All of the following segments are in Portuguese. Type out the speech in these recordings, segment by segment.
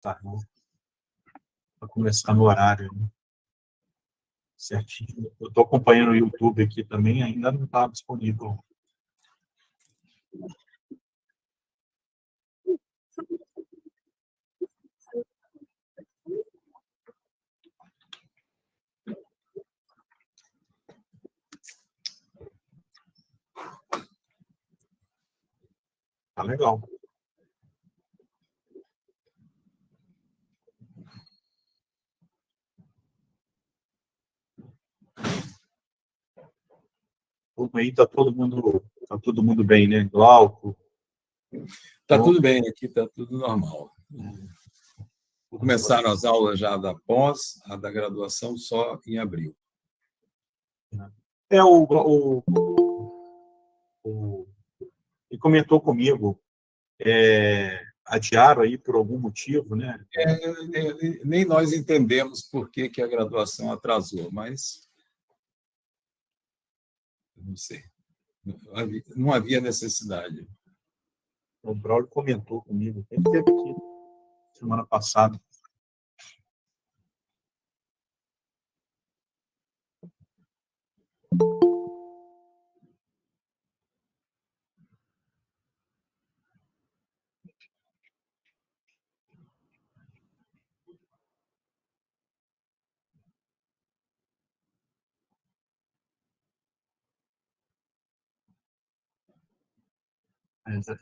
Tá, para começar no horário, né? Certinho. Eu estou acompanhando o YouTube aqui também, ainda não está disponível. Tá legal. Aí tá todo mundo bem, né? Glauco. Está tudo bem, aqui está tudo normal. Começaram as aulas já da pós, a da graduação só em abril. Ele comentou comigo, adiaram aí por algum motivo, né? Nem nós entendemos por que a graduação atrasou, mas não sei. Não havia necessidade. O Braulio comentou comigo, ele esteve aqui semana passada.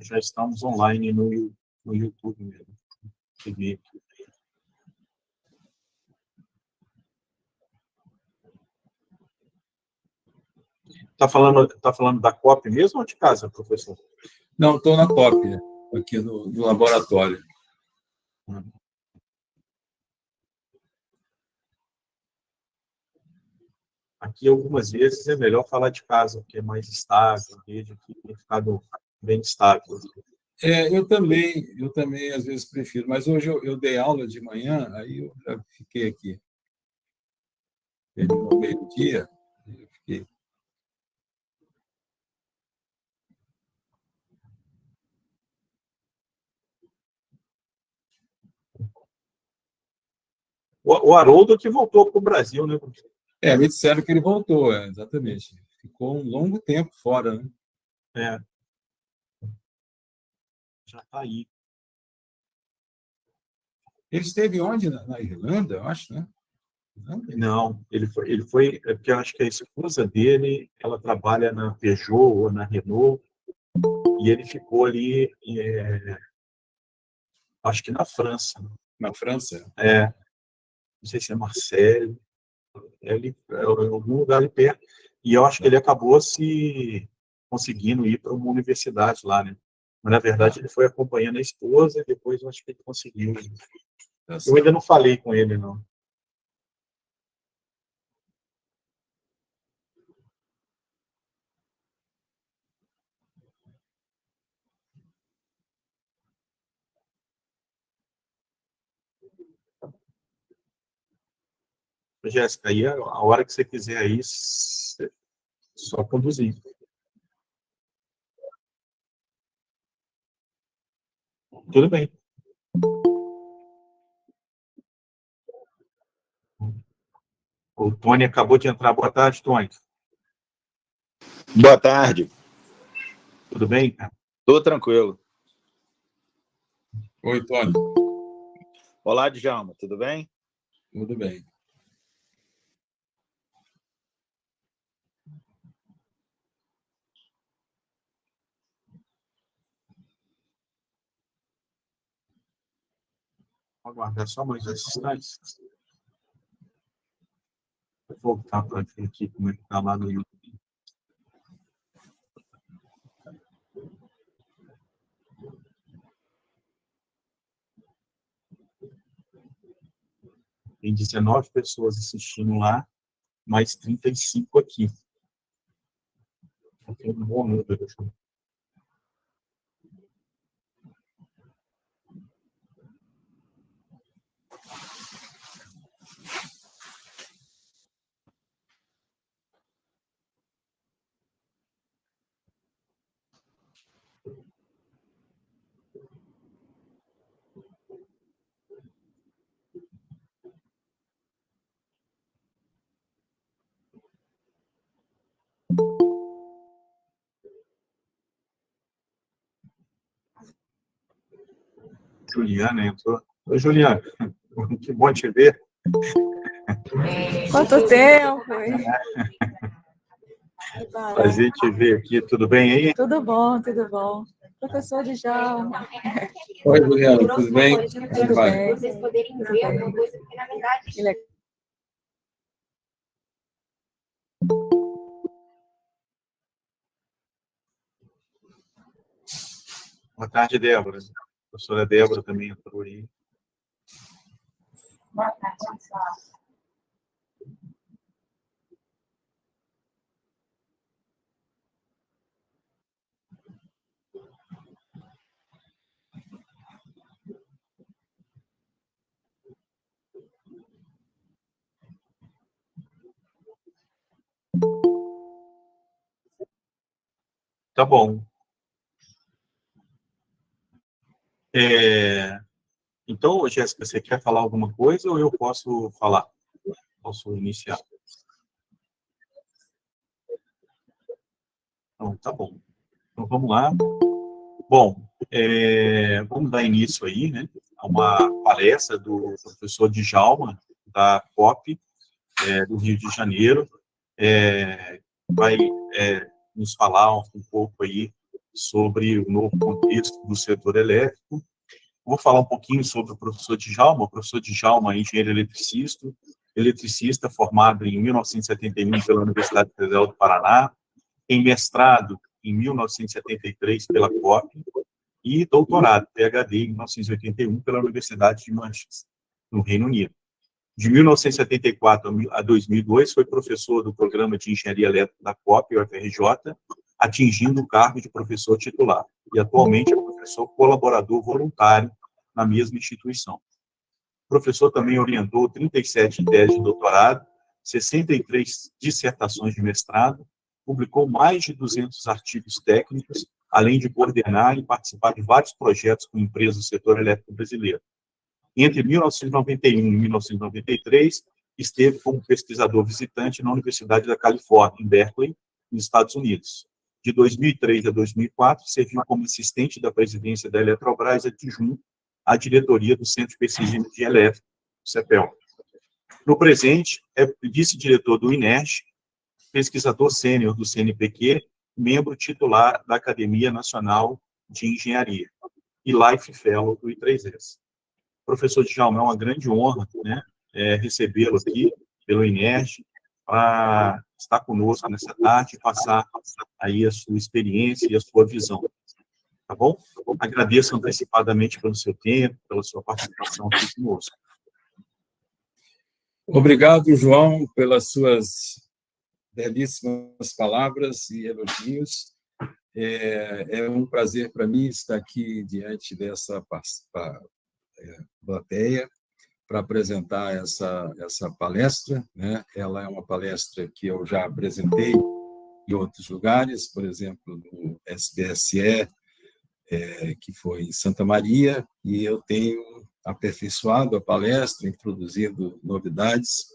Já estamos online no YouTube mesmo. Está falando da COP mesmo ou de casa, professor? Não, estou na COP, aqui no laboratório. Aqui, algumas vezes, é melhor falar de casa, porque é mais estável, a rede aqui tem ficado bem estável. Eu também, às vezes, prefiro. Mas hoje eu dei aula de manhã, aí eu já fiquei aqui. No meio-dia, eu fiquei. O Haroldo que voltou para o Brasil, né? Me disseram que ele voltou, exatamente. Ficou um longo tempo fora, né? Já está aí. Ele esteve onde? Na Irlanda, eu acho, né? Não, ele foi, porque eu acho que a esposa dele, ela trabalha na Peugeot ou na Renault, e ele ficou ali, acho que na França. Na França? Não sei se é Marseille, é algum lugar ali perto. E eu acho que ele acabou se conseguindo ir para uma universidade lá, né? Mas, na verdade, ele foi acompanhando a esposa e depois eu acho que ele conseguiu. Eu ainda não falei com ele, não. Jéssica, aí a hora que você quiser aí, só conduzir. Tudo bem. O Tony acabou de entrar. Boa tarde, Tony. Boa tarde. Tudo bem? Tudo tranquilo. Oi, Tony. Olá, Djalma. Tudo bem? Tudo bem. Vou aguardar só mais uns instantes. Vou voltar para ver aqui como é que está lá no YouTube. Tem 19 pessoas assistindo lá, mais 35 aqui. Tem um bom número. Juliana entrou. Oi, Juliana. Que bom te ver. Quanto tempo! Prazer te ver aqui. Tudo bem aí? Tudo bom, tudo bom. Professor Djalma. Oi, Juliana, tudo bem? Tudo bem. Vocês poderem ver alguma coisa, porque, na verdade, Que legal. Boa tarde, Débora. A professora Débora também entrou aí. boa tarde, pessoal. Tá bom. Então, Jéssica, você quer falar alguma coisa ou eu posso falar? Posso iniciar? Então, tá bom. Então, vamos lá. Bom, vamos dar início aí, né, a uma palestra do professor Djalma, da COP, do Rio de Janeiro. Vai nos falar um pouco aí sobre o novo contexto do setor elétrico. Vou falar um pouquinho sobre o professor Djalma. O professor Djalma é engenheiro eletricista formado em 1971 pela Universidade Federal do Paraná, tem mestrado em 1973 pela COP e doutorado, PhD, em 1981 pela Universidade de Manchester, no Reino Unido. De 1974 a 2002, foi professor do Programa de Engenharia Elétrica da COP, UFRJ, atingindo o cargo de professor titular. E atualmente é professor colaborador voluntário na mesma instituição. O professor também orientou 37 teses de doutorado, 63 dissertações de mestrado, publicou mais de 200 artigos técnicos, além de coordenar e participar de vários projetos com empresas do setor elétrico brasileiro. Entre 1991 e 1993, esteve como pesquisador visitante na Universidade da Califórnia, em Berkeley, nos Estados Unidos. De 2003 a 2004, serviu como assistente da presidência da Eletrobras adjunto à diretoria do Centro de Pesquisa de Energia Elétrica, CEPEL. No presente, é vice-diretor do INERJ, pesquisador sênior do CNPq, membro titular da Academia Nacional de Engenharia e Life Fellow do I3S. Professor Djalma, é uma grande honra, né, recebê-lo aqui pelo INERJ, para estar conosco nessa tarde e passar aí a sua experiência e a sua visão. Tá bom? Agradeço antecipadamente pelo seu tempo, pela sua participação aqui conosco. Obrigado, João, pelas suas belíssimas palavras e elogios. É um prazer para mim estar aqui diante dessa plateia para apresentar essa palestra, né? Ela é uma palestra que eu já apresentei em outros lugares, por exemplo, no SBSE, que foi em Santa Maria, e eu tenho aperfeiçoado a palestra, introduzindo novidades.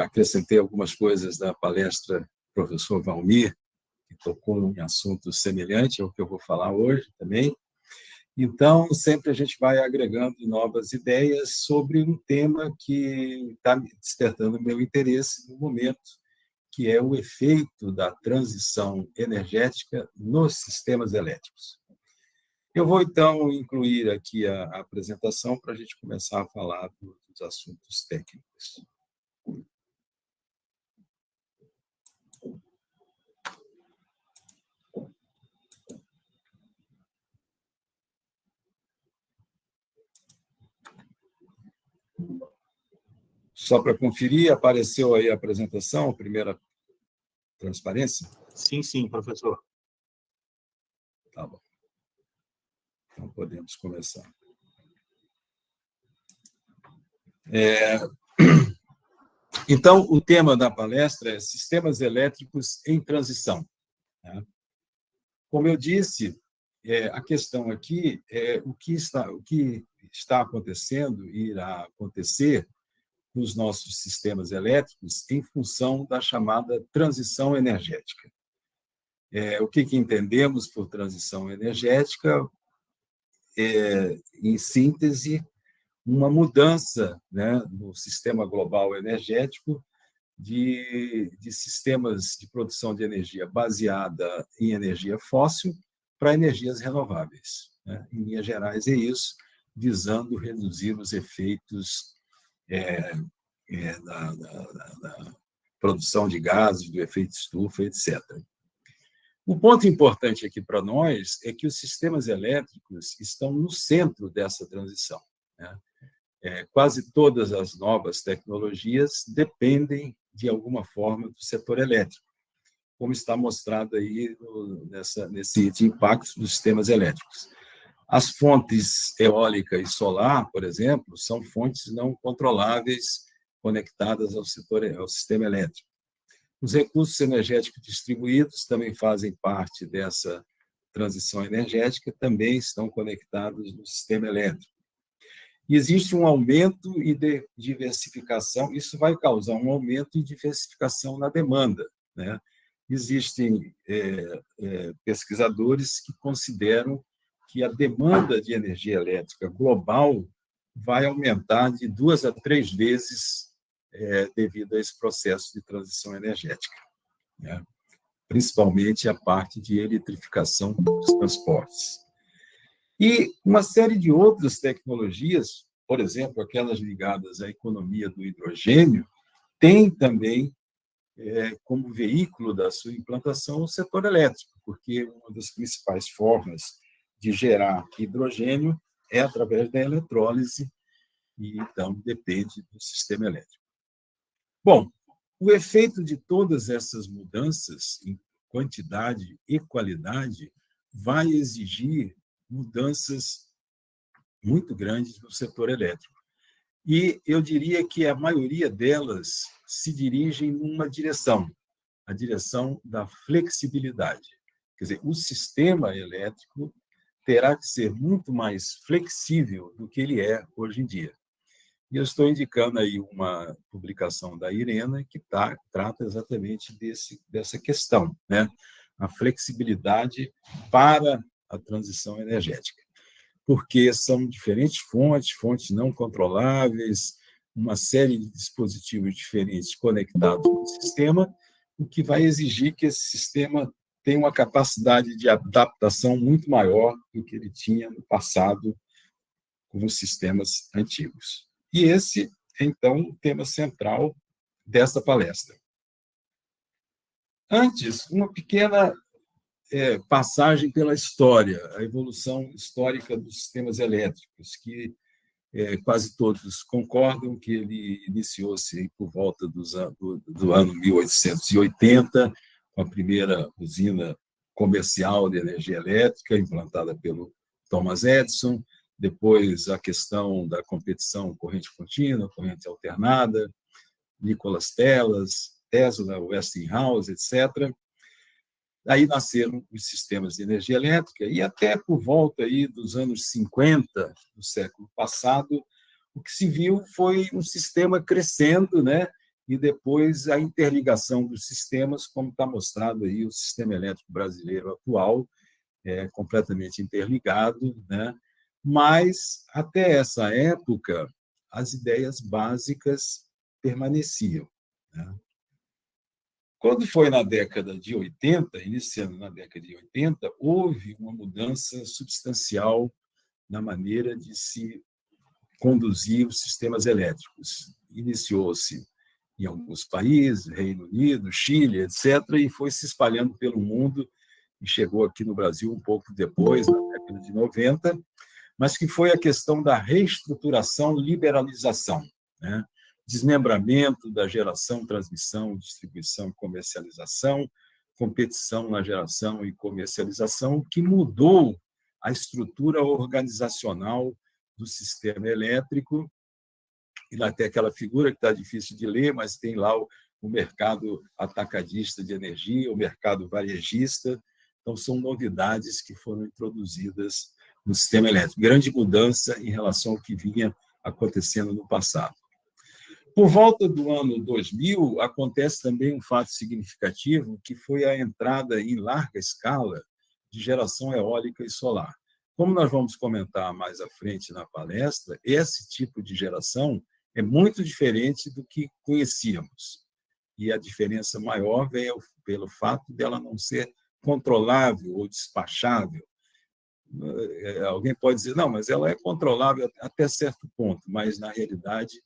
Acrescentei algumas coisas da palestra do professor Valmir, que tocou em assuntos semelhantes ao que eu vou falar hoje também. Então, sempre a gente vai agregando novas ideias sobre um tema que está despertando meu interesse no momento, que é o efeito da transição energética nos sistemas elétricos. Eu vou, então, incluir aqui a apresentação para a gente começar a falar dos assuntos técnicos. Só para conferir, apareceu aí a apresentação, a primeira transparência? Sim, professor. Tá bom. Então, podemos começar. Então, o tema da palestra é Sistemas Elétricos em Transição. Como eu disse, a questão aqui é o que está acontecendo e irá acontecer nos nossos sistemas elétricos em função da chamada transição energética. O que entendemos por transição energética? em síntese, uma mudança, né, no sistema global energético de sistemas de produção de energia baseada em energia fóssil para energias renováveis, né? Em linhas gerais, é isso, visando reduzir os efeitos da produção de gases, do efeito estufa, etc. O ponto importante aqui para nós é que os sistemas elétricos estão no centro dessa transição, né? Quase todas as novas tecnologias dependem, de alguma forma, do setor elétrico, como está mostrado aí nesse de impactos dos sistemas elétricos. As fontes eólica e solar, por exemplo, são fontes não controláveis conectadas ao sistema elétrico. Os recursos energéticos distribuídos também fazem parte dessa transição energética, também estão conectados no sistema elétrico. E existe um aumento e diversificação, isso vai causar um aumento e diversificação na demanda, né? Existem pesquisadores que consideram que a demanda de energia elétrica global vai aumentar de 2 a 3 vezes devido a esse processo de transição energética, né? Principalmente a parte de eletrificação dos transportes. E uma série de outras tecnologias, por exemplo, aquelas ligadas à economia do hidrogênio, tem também como veículo da sua implantação o setor elétrico, porque uma das principais formas de gerar hidrogênio é através da eletrólise, e então depende do sistema elétrico. Bom, o efeito de todas essas mudanças em quantidade e qualidade vai exigir mudanças muito grandes no setor elétrico. E eu diria que a maioria delas se dirigem numa direção, a direção da flexibilidade. Quer dizer, o sistema elétrico terá que ser muito mais flexível do que ele é hoje em dia. E eu estou indicando aí uma publicação da Irena que trata exatamente dessa questão, né? A flexibilidade para a transição energética. Porque são diferentes fontes não controláveis, uma série de dispositivos diferentes conectados no sistema, o que vai exigir que esse sistema tenha uma capacidade de adaptação muito maior do que ele tinha no passado com os sistemas antigos. E esse é, então, o tema central dessa palestra. Antes, uma pequena passagem pela história, a evolução histórica dos sistemas elétricos, que quase todos concordam que ele iniciou-se por volta do ano 1880, com a primeira usina comercial de energia elétrica implantada pelo Thomas Edison, depois a questão da competição corrente contínua, corrente alternada, Nikola Tesla, Westinghouse, etc. Aí nasceram os sistemas de energia elétrica e até por volta aí dos anos 50 do século passado, o que se viu foi um sistema crescendo, né? E depois a interligação dos sistemas, como está mostrado aí o sistema elétrico brasileiro atual, completamente interligado, né? Mas, até essa época, as ideias básicas permaneciam, né? Quando foi na década de 80, iniciando na década de 80, houve uma mudança substancial na maneira de se conduzir os sistemas elétricos. Iniciou-se em alguns países, Reino Unido, Chile, etc., e foi se espalhando pelo mundo e chegou aqui no Brasil um pouco depois, na década de 90, mas que foi a questão da reestruturação, liberalização, né? Desmembramento da geração, transmissão, distribuição e comercialização, competição na geração e comercialização, que mudou a estrutura organizacional do sistema elétrico. E até aquela figura que está difícil de ler, mas tem lá o mercado atacadista de energia, o mercado varejista. Então, são novidades que foram introduzidas no sistema elétrico. Grande mudança em relação ao que vinha acontecendo no passado. Por volta do ano 2000, acontece também um fato significativo, que foi a entrada em larga escala de geração eólica e solar. Como nós vamos comentar mais à frente na palestra, esse tipo de geração é muito diferente do que conhecíamos. E a diferença maior vem pelo fato dela não ser controlável ou despachável. Alguém pode dizer, não, mas ela é controlável até certo ponto, mas, na realidade,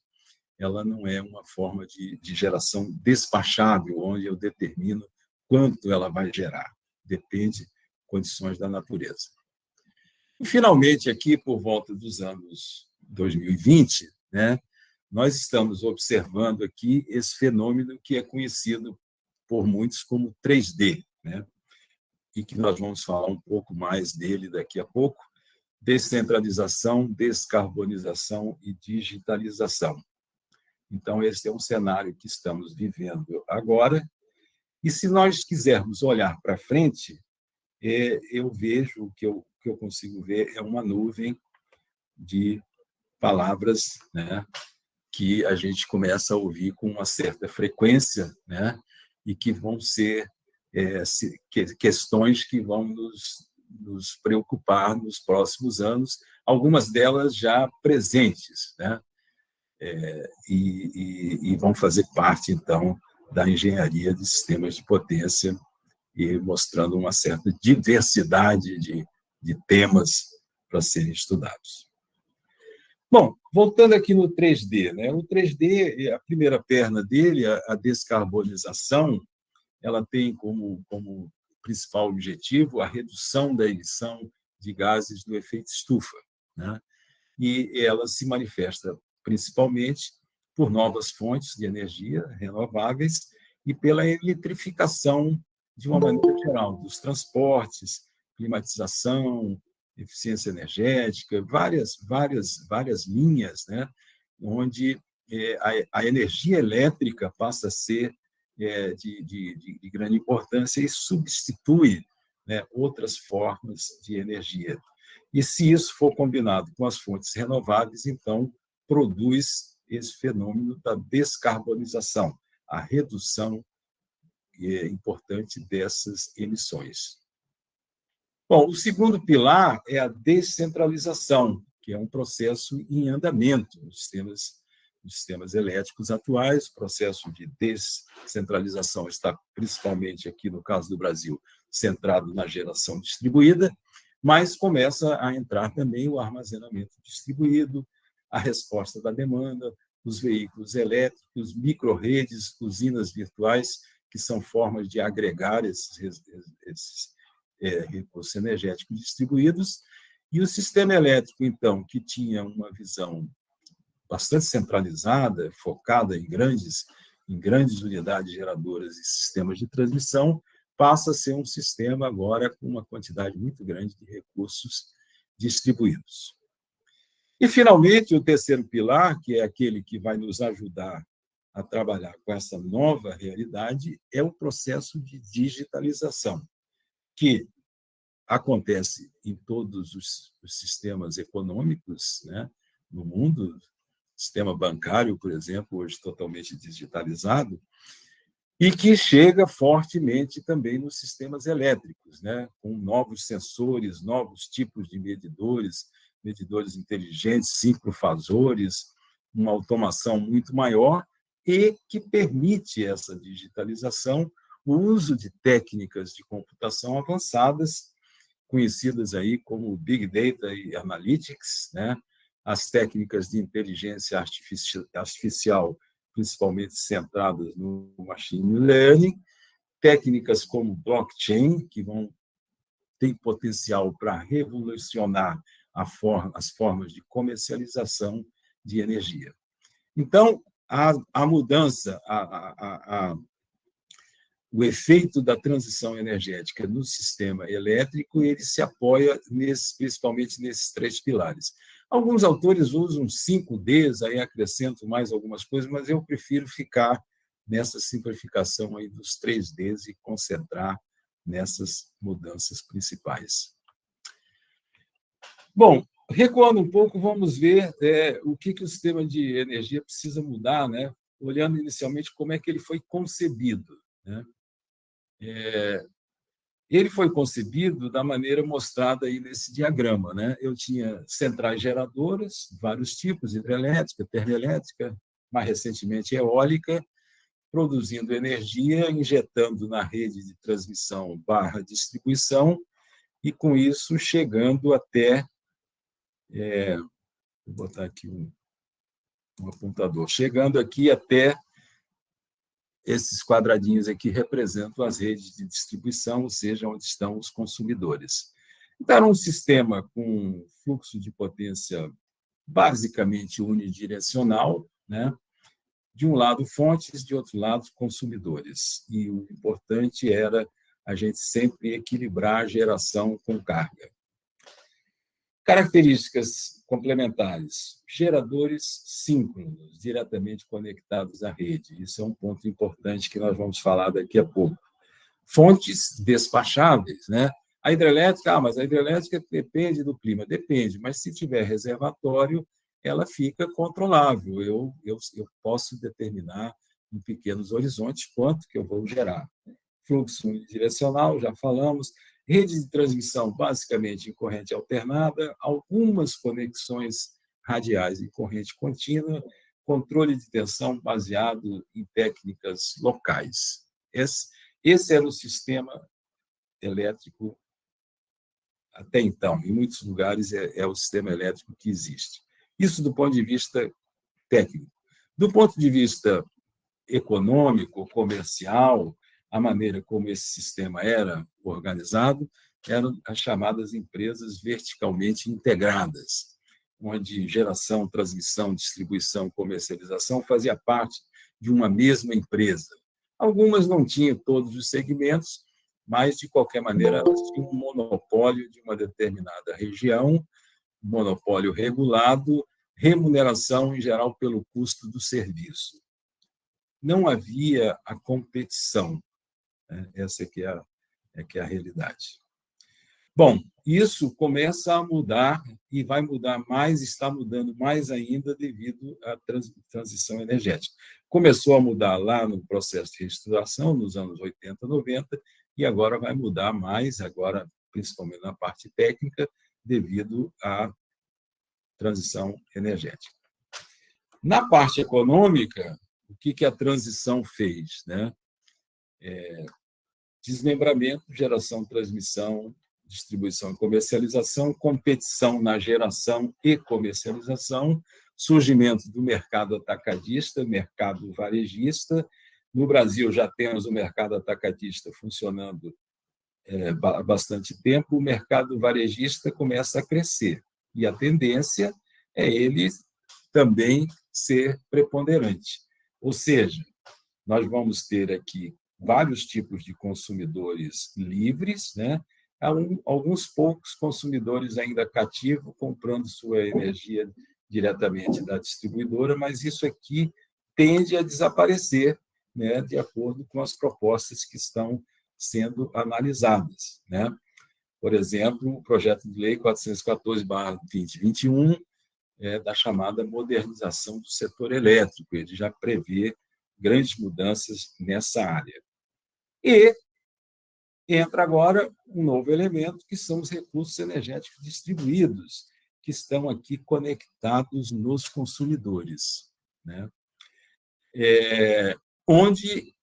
ela não é uma forma de geração despachável, onde eu determino quanto ela vai gerar. Depende de condições da natureza. E, finalmente, aqui, por volta dos anos 2020, né, nós estamos observando aqui esse fenômeno que é conhecido por muitos como 3D, né, e que nós vamos falar um pouco mais dele daqui a pouco: descentralização, descarbonização e digitalização. Então, esse é um cenário que estamos vivendo agora. E, se nós quisermos olhar para frente, eu vejo, o que eu consigo ver é uma nuvem de palavras, né, que a gente começa a ouvir com uma certa frequência, né, e que vão ser questões que vão nos preocupar nos próximos anos, algumas delas já presentes, né, e vão fazer parte, então, da engenharia de sistemas de potência, e mostrando uma certa diversidade de temas para serem estudados. Bom, voltando aqui no 3D, né? O 3D, a primeira perna dele, a descarbonização, ela tem como principal objetivo a redução da emissão de gases do efeito estufa, né? E ela se manifesta principalmente por novas fontes de energia renováveis e pela eletrificação, de uma maneira geral, dos transportes, climatização, eficiência energética, várias linhas, né, onde a energia elétrica passa a ser de grande importância e substitui, né, outras formas de energia. E, se isso for combinado com as fontes renováveis, então produz esse fenômeno da descarbonização, a redução importante dessas emissões. Bom, o segundo pilar é a descentralização, que é um processo em andamento nos sistemas elétricos atuais. O processo de descentralização está, principalmente aqui no caso do Brasil, centrado na geração distribuída, mas começa a entrar também o armazenamento distribuído, a resposta da demanda, os veículos elétricos, micro-redes, usinas virtuais, que são formas de agregar esses recursos energéticos distribuídos, e o sistema elétrico, então, que tinha uma visão bastante centralizada, focada em grandes unidades geradoras e sistemas de transmissão, passa a ser um sistema agora com uma quantidade muito grande de recursos distribuídos. E, finalmente, o terceiro pilar, que é aquele que vai nos ajudar a trabalhar com essa nova realidade, é o processo de digitalização, que acontece em todos os sistemas econômicos, né, no mundo. O sistema bancário, por exemplo, hoje totalmente digitalizado, e que chega fortemente também nos sistemas elétricos, né, com novos sensores, novos tipos de medidores inteligentes, sincrofasores, uma automação muito maior, e que permite essa digitalização, o uso de técnicas de computação avançadas, conhecidas aí como Big Data e Analytics, né? As técnicas de inteligência artificial, principalmente centradas no machine learning, técnicas como blockchain, que ter potencial para revolucionar as formas de comercialização de energia. Então, a mudança, o efeito da transição energética no sistema elétrico, ele se apoia principalmente nesses três pilares. Alguns autores usam 5Ds, aí acrescentam mais algumas coisas, mas eu prefiro ficar nessa simplificação aí dos 3Ds e concentrar nessas mudanças principais. Bom, recuando um pouco, vamos ver o que o sistema de energia precisa mudar, né? Olhando inicialmente como é que ele foi concebido, né? Ele foi concebido da maneira mostrada aí nesse diagrama, né? Eu tinha centrais geradoras, vários tipos, hidrelétrica, termoelétrica, mais recentemente eólica, produzindo energia, injetando na rede de transmissão / distribuição, e com isso chegando até, vou botar aqui um apontador, chegando aqui até esses quadradinhos aqui representam as redes de distribuição, ou seja, onde estão os consumidores. Então, era um sistema com fluxo de potência basicamente unidirecional, né? De um lado fontes, de outro lado consumidores. E o importante era a gente sempre equilibrar a geração com carga. Características complementares: geradores síncronos, diretamente conectados à rede. Isso é um ponto importante que nós vamos falar daqui a pouco. Fontes despacháveis, né? A hidrelétrica, mas a hidrelétrica depende do clima. Depende, mas se tiver reservatório, ela fica controlável. Eu posso determinar em pequenos horizontes quanto que eu vou gerar. Fluxo unidirecional, já falamos. Rede de transmissão, basicamente em corrente alternada, algumas conexões radiais em corrente contínua, controle de tensão baseado em técnicas locais. Esse era o sistema elétrico até então. Em muitos lugares é o sistema elétrico que existe. Isso do ponto de vista técnico. Do ponto de vista econômico, comercial, a maneira como esse sistema era organizado eram as chamadas empresas verticalmente integradas, onde geração, transmissão, distribuição, comercialização fazia parte de uma mesma empresa. Algumas não tinham todos os segmentos, mas, de qualquer maneira, elas tinham um monopólio de uma determinada região, monopólio regulado, remuneração, em geral, pelo custo do serviço. Não havia a competição. Essa que é a realidade. Bom, isso começa a mudar e vai mudar mais, está mudando mais ainda devido à transição energética. Começou a mudar lá no processo de reestruturação, nos anos 80, 90, e agora vai mudar mais, agora principalmente na parte técnica, devido à transição energética. Na parte econômica, o que a transição fez, né? Desmembramento, geração, transmissão, distribuição e comercialização, competição na geração e comercialização, surgimento do mercado atacadista, mercado varejista. No Brasil já temos o mercado atacadista funcionando há bastante tempo, o mercado varejista começa a crescer, e a tendência é ele também ser preponderante. Ou seja, nós vamos ter aqui vários tipos de consumidores livres, né? Alguns poucos consumidores ainda cativos, comprando sua energia diretamente da distribuidora, mas isso aqui tende a desaparecer, né? De acordo com as propostas que estão sendo analisadas, né? Por exemplo, o projeto de lei 414/2021 da chamada modernização do setor elétrico. Ele já prevê grandes mudanças nessa área. E entra agora um novo elemento, que são os recursos energéticos distribuídos, que estão aqui conectados nos consumidores, né? Onde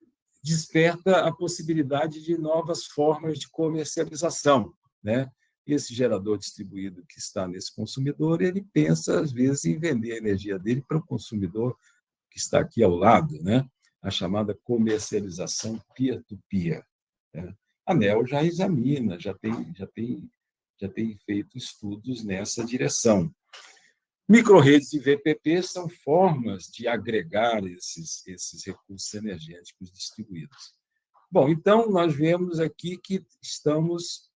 desperta a possibilidade de novas formas de comercialização, né? Esse gerador distribuído que está nesse consumidor, ele pensa, às vezes, em vender a energia dele para o consumidor que está aqui ao lado, né? A chamada comercialização peer-to-peer. A ANEEL já examina, já tem feito estudos nessa direção. Microrredes e VPP são formas de agregar esses recursos energéticos distribuídos. Bom, então, nós vemos aqui que estamos,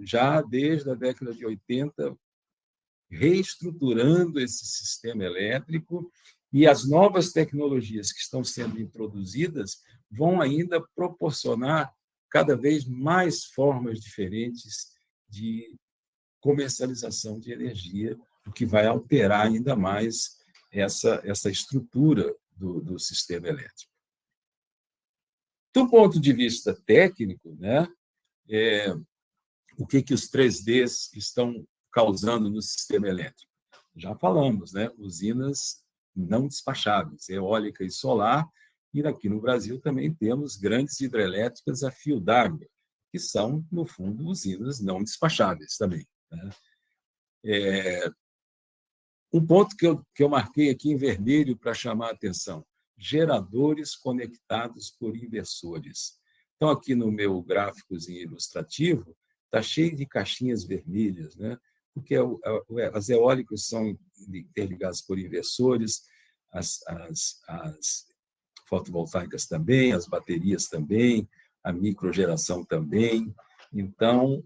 já desde a década de 80, reestruturando esse sistema elétrico, e as novas tecnologias que estão sendo introduzidas vão ainda proporcionar cada vez mais formas diferentes de comercialização de energia, o que vai alterar ainda mais essa estrutura do sistema elétrico. Do ponto de vista técnico, né, o que os 3Ds estão causando no sistema elétrico. Já falamos, né? Usinas não despacháveis, eólica e solar, e aqui no Brasil também temos grandes hidrelétricas a fio d'água, que são, no fundo, usinas não despacháveis também, né? Um ponto que eu marquei aqui em vermelho para chamar a atenção: geradores conectados por inversores. Então, aqui no meu gráficozinho ilustrativo, está cheio de caixinhas vermelhas, né? Porque as eólicas são interligadas por inversores, as fotovoltaicas também, as baterias também, a microgeração também. Então,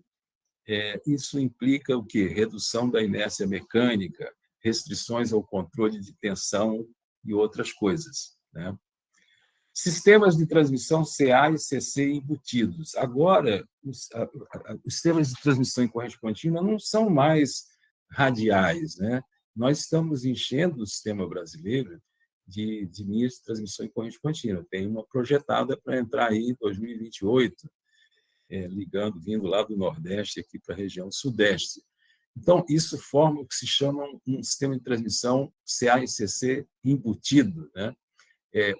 isso implica o quê? Redução da inércia mecânica, restrições ao controle de tensão e outras coisas, né? Sistemas de transmissão CA e CC embutidos. Agora, os sistemas de transmissão em corrente contínua não são mais radiais, né? Nós estamos enchendo o sistema brasileiro de linhas de transmissão em corrente contínua. Tem uma projetada para entrar aí em 2028, vindo lá do Nordeste aqui para a região Sudeste. Então, isso forma o que se chama um sistema de transmissão CA e CC embutido, né?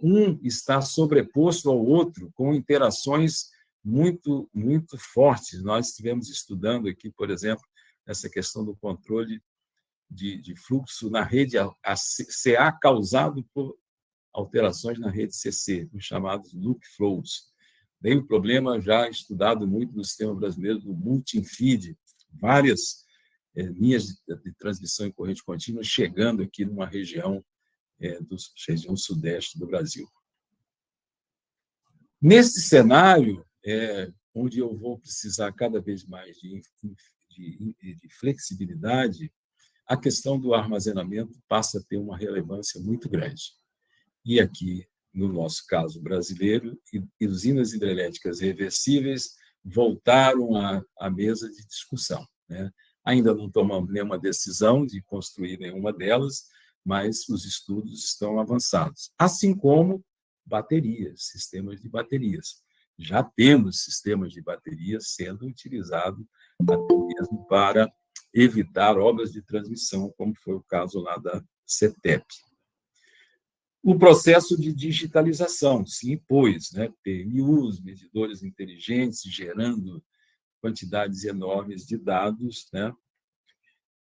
Um está sobreposto ao outro com interações muito, muito fortes. Nós estivemos estudando aqui, por exemplo, essa questão do controle de fluxo na rede CA causado por alterações na rede CC, os chamados loop flows. Tem um problema já estudado muito no sistema brasileiro do multi-feed, várias linhas de transmissão em corrente contínua chegando aqui numa região região sudeste do Brasil. Nesse cenário, onde eu vou precisar cada vez mais de flexibilidade, a questão do armazenamento passa a ter uma relevância muito grande. E aqui, no nosso caso brasileiro, usinas hidrelétricas reversíveis voltaram à mesa de discussão, né? Ainda não tomamos nenhuma decisão de construir nenhuma delas, mas os estudos estão avançados. Assim como baterias, sistemas de baterias. Já temos sistemas de baterias sendo utilizados até mesmo para evitar obras de transmissão, como foi o caso lá da CETEP. O processo de digitalização se impôs, né? PMUs, medidores inteligentes, gerando quantidades enormes de dados, né?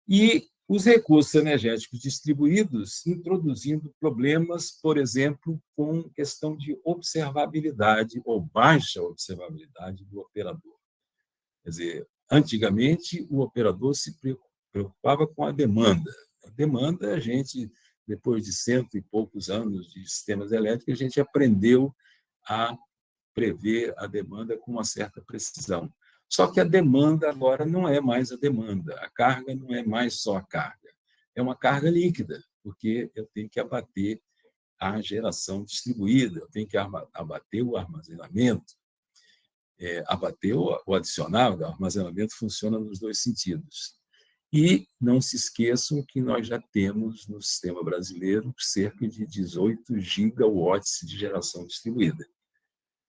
E os recursos energéticos distribuídos introduzindo problemas, por exemplo, com questão de observabilidade ou baixa observabilidade do operador. Quer dizer, antigamente, o operador se preocupava com a demanda. A demanda, a gente, depois de 100 e poucos anos de sistemas elétricos, a gente aprendeu a prever a demanda com uma certa precisão. Só que a demanda agora não é mais a demanda, a carga não é mais só a carga, é uma carga líquida, porque eu tenho que abater a geração distribuída, eu tenho que abater o armazenamento, abater o adicional, o armazenamento funciona nos dois sentidos. E não se esqueçam que nós já temos no sistema brasileiro cerca de 18 gigawatts de geração distribuída,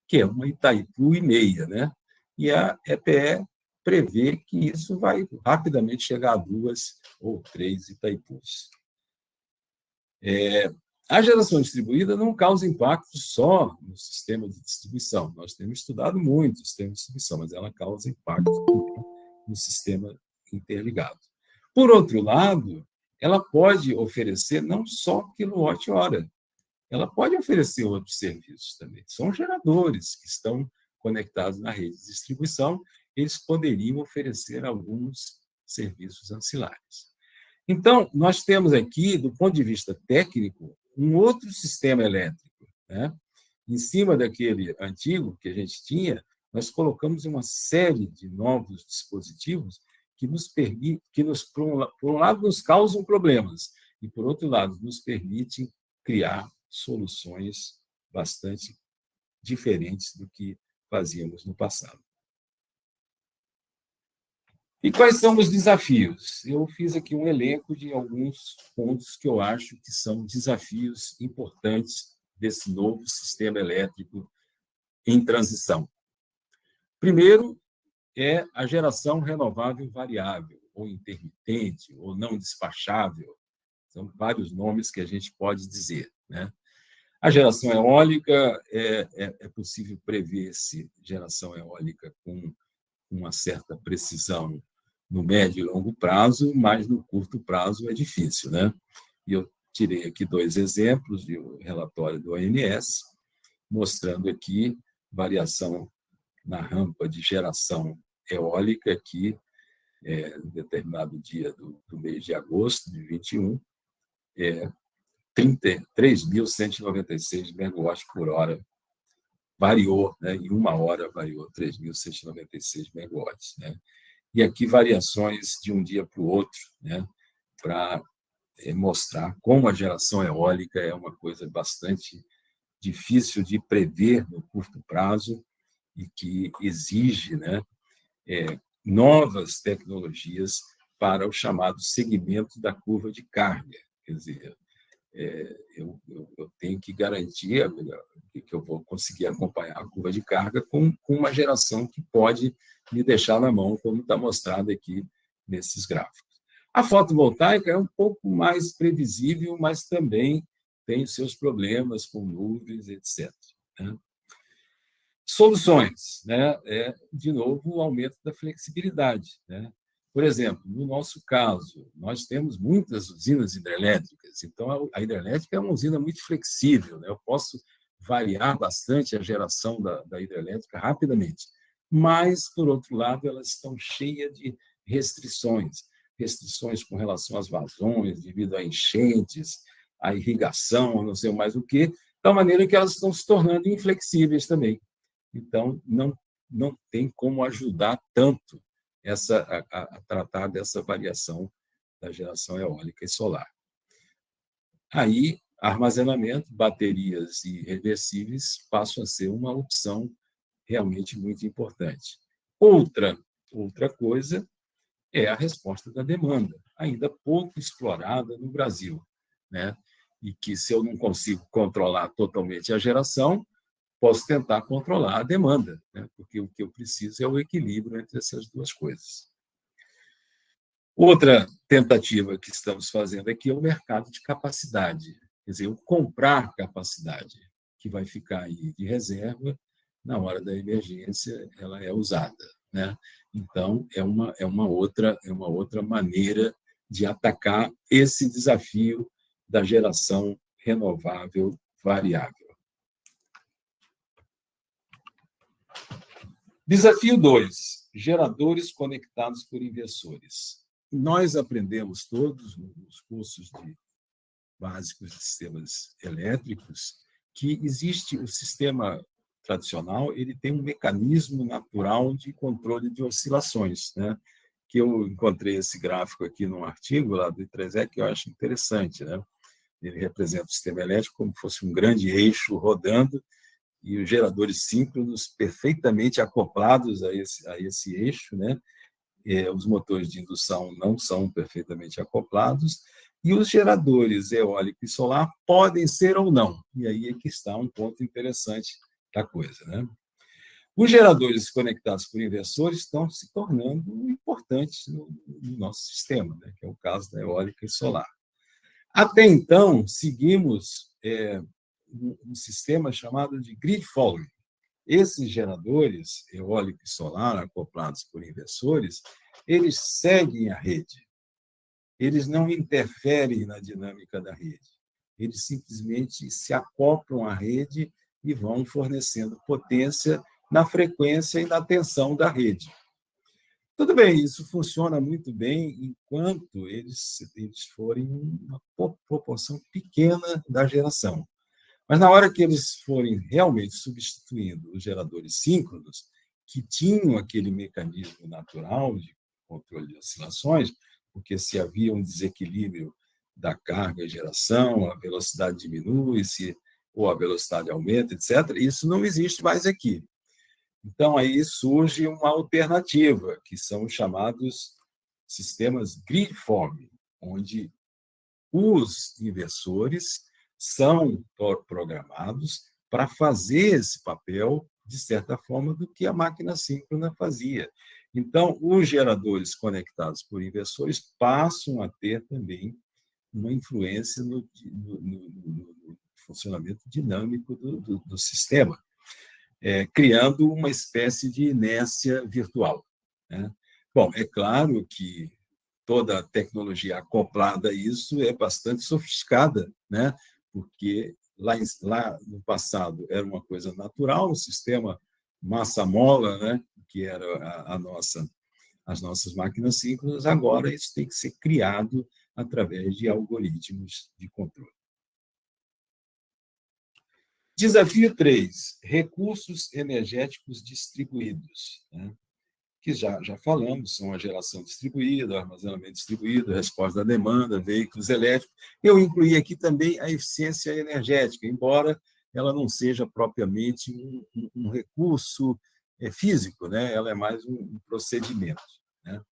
que é uma Itaipu e meia, né? E a EPE prevê que isso vai rapidamente chegar a 2 ou 3 Itaipus. A geração distribuída não causa impacto só no sistema de distribuição. Nós temos estudado muito o sistema de distribuição, mas ela causa impacto no sistema interligado. Por outro lado, ela pode oferecer não só quilowatt-hora, ela pode oferecer outros serviços também. São geradores que estão conectados na rede de distribuição, eles poderiam oferecer alguns serviços ancilares. Então, nós temos aqui, do ponto de vista técnico, um outro sistema elétrico, né? Em cima daquele antigo que a gente tinha, nós colocamos uma série de novos dispositivos que nos permitem, por um lado, nos causam problemas, e, por outro lado, nos permitem criar soluções bastante diferentes do que fazíamos no passado. E quais são os desafios? Eu fiz aqui um elenco de alguns pontos que eu acho que são desafios importantes desse novo sistema elétrico em transição. Primeiro, é a geração renovável variável, ou intermitente, ou não despachável. São vários nomes que a gente pode dizer, né? A geração eólica, é possível prever-se geração eólica com uma certa precisão no médio e longo prazo, mas no curto prazo é difícil, né? E eu tirei aqui 2 exemplos de um relatório do ONS, mostrando aqui variação na rampa de geração eólica, que em determinado dia do mês de agosto de 21, 3.196 megawatts por hora. Variou, né? Em uma hora variou 3.196 megawatts. Né? E aqui variações de um dia para o outro, né? Para mostrar como a geração eólica é uma coisa bastante difícil de prever no curto prazo e que exige, né, novas tecnologias para o chamado segmento da curva de carga. Quer dizer, eu tenho que garantir que eu vou conseguir acompanhar a curva de carga com uma geração que pode me deixar na mão, como está mostrado aqui nesses gráficos. A fotovoltaica é um pouco mais previsível, mas também tem os seus problemas com nuvens, etc. Né? Soluções, né? De novo, o aumento da flexibilidade. Né? Por exemplo, no nosso caso, nós temos muitas usinas hidrelétricas, então a hidrelétrica é uma usina muito flexível, né? Eu posso variar bastante a geração da hidrelétrica rapidamente, mas, por outro lado, elas estão cheias de restrições com relação às vazões, devido a enchentes, à irrigação, não sei mais o quê, da maneira que elas estão se tornando inflexíveis também. Então, não tem como ajudar tanto a tratar dessa variação da geração eólica e solar. Aí, armazenamento, baterias e reversíveis passam a ser uma opção realmente muito importante. Outra coisa é a resposta da demanda, ainda pouco explorada no Brasil, né? E que, se eu não consigo controlar totalmente a geração, posso tentar controlar a demanda, né? Porque o que eu preciso é o equilíbrio entre essas duas coisas. Outra tentativa que estamos fazendo aqui é o mercado de capacidade, quer dizer, o comprar capacidade, que vai ficar aí de reserva, na hora da emergência ela é usada. Né? Então, é uma outra maneira de atacar esse desafio da geração renovável variável. Desafio 2, geradores conectados por inversores. Nós aprendemos todos nos cursos básicos de sistemas elétricos que existe o sistema tradicional, ele tem um mecanismo natural de controle de oscilações, né? Que eu encontrei esse gráfico aqui num artigo lá do I3E que eu acho interessante, né? Ele representa o sistema elétrico como se fosse um grande eixo rodando e os geradores síncronos perfeitamente acoplados a esse eixo, né? Os motores de indução não são perfeitamente acoplados e os geradores eólico e solar podem ser ou não. E aí é que está um ponto interessante da coisa, né? Os geradores conectados por inversores estão se tornando importantes no nosso sistema, né? Que é o caso da eólica e solar. Até então, seguimos um sistema chamado de grid following. Esses geradores eólico e solar acoplados por inversores, eles seguem a rede. Eles não interferem na dinâmica da rede. Eles simplesmente se acoplam à rede e vão fornecendo potência na frequência e na tensão da rede. Tudo bem, isso funciona muito bem enquanto eles forem uma proporção pequena da geração. Mas na hora que eles forem realmente substituindo os geradores síncronos, que tinham aquele mecanismo natural de controle de oscilações, porque se havia um desequilíbrio da carga e geração, a velocidade diminui-se, ou a velocidade aumenta, etc., isso não existe mais aqui. Então, aí surge uma alternativa, que são os chamados sistemas grid-forming, onde os inversores são programados para fazer esse papel, de certa forma, do que a máquina síncrona fazia. Então, os geradores conectados por inversores passam a ter também uma influência no funcionamento dinâmico do sistema, criando uma espécie de inércia virtual, né? Bom, é claro que toda a tecnologia acoplada a isso é bastante sofisticada, né? Porque lá no passado era uma coisa natural, o sistema massa-mola, né? Que era as nossas máquinas síncronas, agora isso tem que ser criado através de algoritmos de controle. Desafio 3, recursos energéticos distribuídos, né? Que já falamos, são a geração distribuída, o armazenamento distribuído, a resposta à demanda, veículos elétricos. Eu incluí aqui também a eficiência energética, embora ela não seja propriamente um recurso físico, né? Ela é mais um procedimento, né?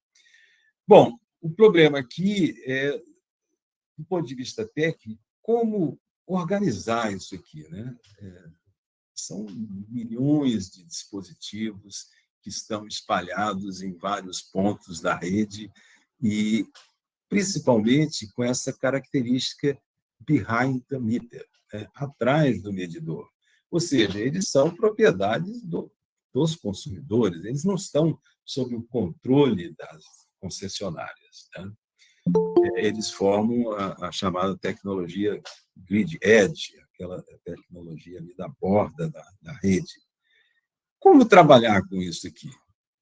Bom, o problema aqui é, do ponto de vista técnico, como organizar isso aqui, né? São milhões de dispositivos que estão espalhados em vários pontos da rede e, principalmente, com essa característica behind the meter, né? Atrás do medidor. Ou seja, eles são propriedades dos consumidores, eles não estão sob o controle das concessionárias, né? Eles formam a chamada tecnologia grid edge, aquela tecnologia ali da borda da rede. Como trabalhar com isso aqui,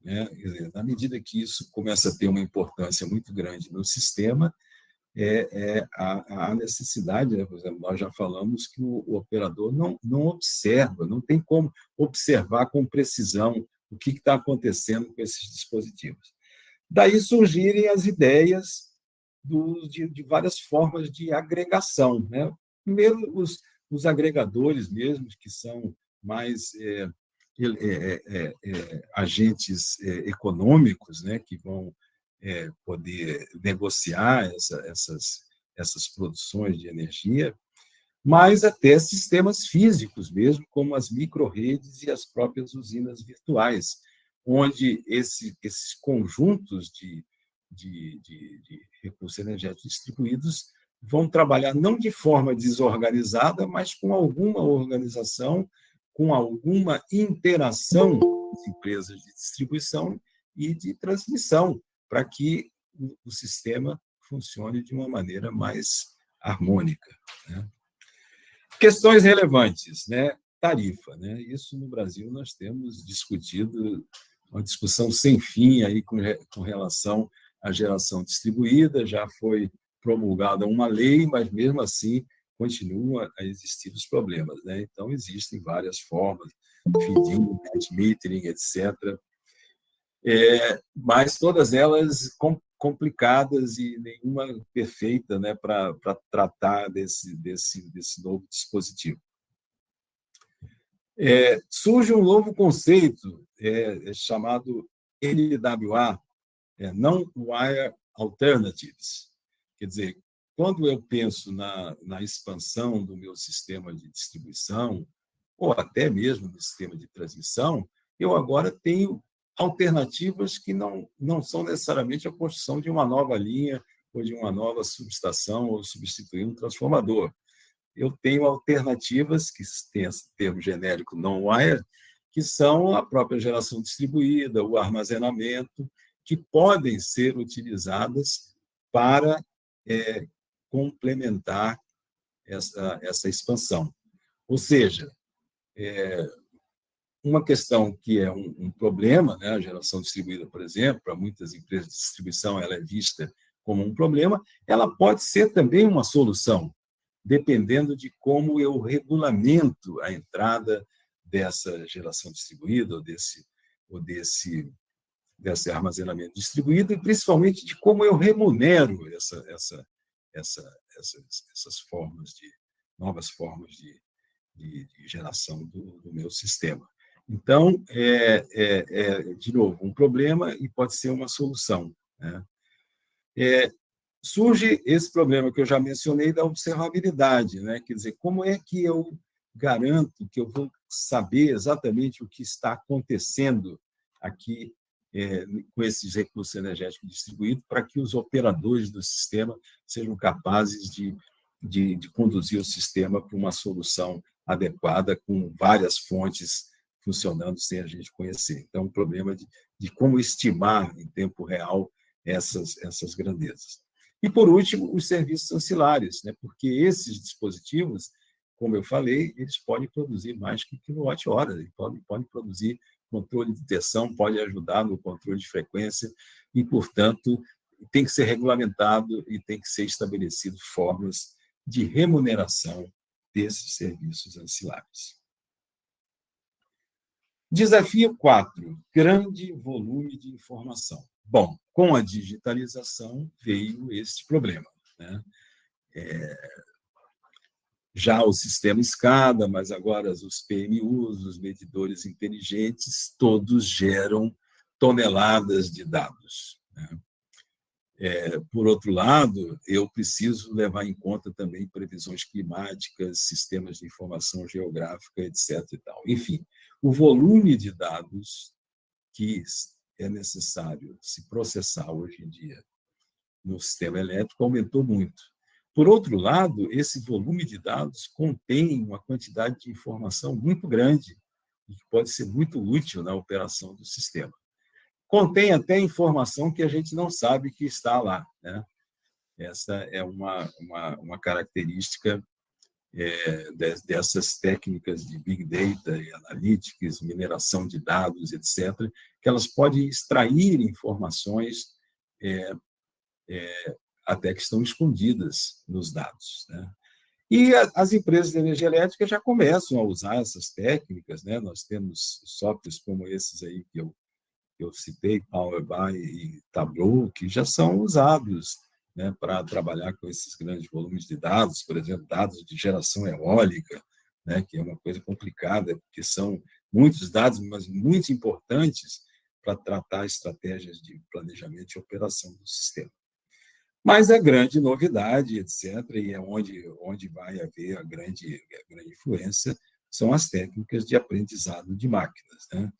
né? Quer dizer, na medida que isso começa a ter uma importância muito grande no sistema, a necessidade, né? Por exemplo, nós já falamos que o operador não observa, não tem como observar com precisão o que está acontecendo com esses dispositivos. Daí surgirem as ideias de várias formas de agregação, né? Primeiro, os agregadores mesmos, que são mais agentes econômicos, né? Que vão poder negociar essas produções de energia, mas até sistemas físicos mesmo, como as micro-redes e as próprias usinas virtuais, onde esses conjuntos de recursos energéticos distribuídos vão trabalhar não de forma desorganizada, mas com alguma organização, com alguma interação com as empresas de distribuição e de transmissão, para que o sistema funcione de uma maneira mais harmônica, né? Questões relevantes, né? Tarifa, né? Isso no Brasil nós temos discutido uma discussão sem fim aí com relação à geração distribuída. Já foi promulgada uma lei, mas mesmo assim continua a existir os problemas, né? Então existem várias formas, feed-in, net metering, etc. Mas todas elas complicadas e nenhuma perfeita, né, para tratar desse novo dispositivo. Surge um novo conceito chamado NWA, Non-Wire Alternatives. Quer dizer, quando eu penso na expansão do meu sistema de distribuição, ou até mesmo no sistema de transmissão, eu agora tenho alternativas que não são necessariamente a construção de uma nova linha ou de uma nova subestação ou substituir um transformador. Eu tenho alternativas que têm esse termo genérico non-wire, que são a própria geração distribuída, o armazenamento, que podem ser utilizadas para complementar essa expansão. Ou seja, uma questão que é um problema, né? A geração distribuída, por exemplo, para muitas empresas de distribuição, ela é vista como um problema, ela pode ser também uma solução, dependendo de como eu regulamento a entrada dessa geração distribuída ou desse armazenamento distribuído, e principalmente de como eu remunero essas novas formas de geração do meu sistema. Então, de novo, um problema e pode ser uma solução, né? Surge esse problema que eu já mencionei da observabilidade, né? Quer dizer, como é que eu garanto que eu vou saber exatamente o que está acontecendo aqui com esses recursos energéticos distribuídos para que os operadores do sistema sejam capazes de conduzir o sistema para uma solução adequada, com várias fontes funcionando sem a gente conhecer. Então, o problema de como estimar em tempo real essas grandezas. E, por último, os serviços ancilares, né? Porque esses dispositivos, como eu falei, eles podem produzir mais que quilowatt-hora, eles podem produzir controle de tensão, pode ajudar no controle de frequência e, portanto, tem que ser regulamentado e tem que ser estabelecido formas de remuneração desses serviços ancilares. Desafio 4, grande volume de informação. Bom, com a digitalização veio este problema, né? Já o sistema SCADA, mas agora os PMUs, os medidores inteligentes, todos geram toneladas de dados, né? Por outro lado, eu preciso levar em conta também previsões climáticas, sistemas de informação geográfica, etc. E tal. Enfim, o volume de dados que é necessário se processar hoje em dia no sistema elétrico aumentou muito. Por outro lado, esse volume de dados contém uma quantidade de informação muito grande e que pode ser muito útil na operação do sistema. Contém até informação que a gente não sabe que está lá, né? Essa é uma característica dessas técnicas de Big Data e Analytics, mineração de dados, etc., que elas podem extrair informações até que estão escondidas nos dados, né? E as empresas de energia elétrica já começam a usar essas técnicas, né? Nós temos softwares como esses aí que eu citei, Power BI e Tableau, que já são usados, né, para trabalhar com esses grandes volumes de dados, por exemplo, dados de geração eólica, né, que é uma coisa complicada, porque são muitos dados, mas muito importantes para tratar estratégias de planejamento e operação do sistema. Mas a grande novidade, etc., e é onde vai haver a grande influência, são as técnicas de aprendizado de máquinas, né?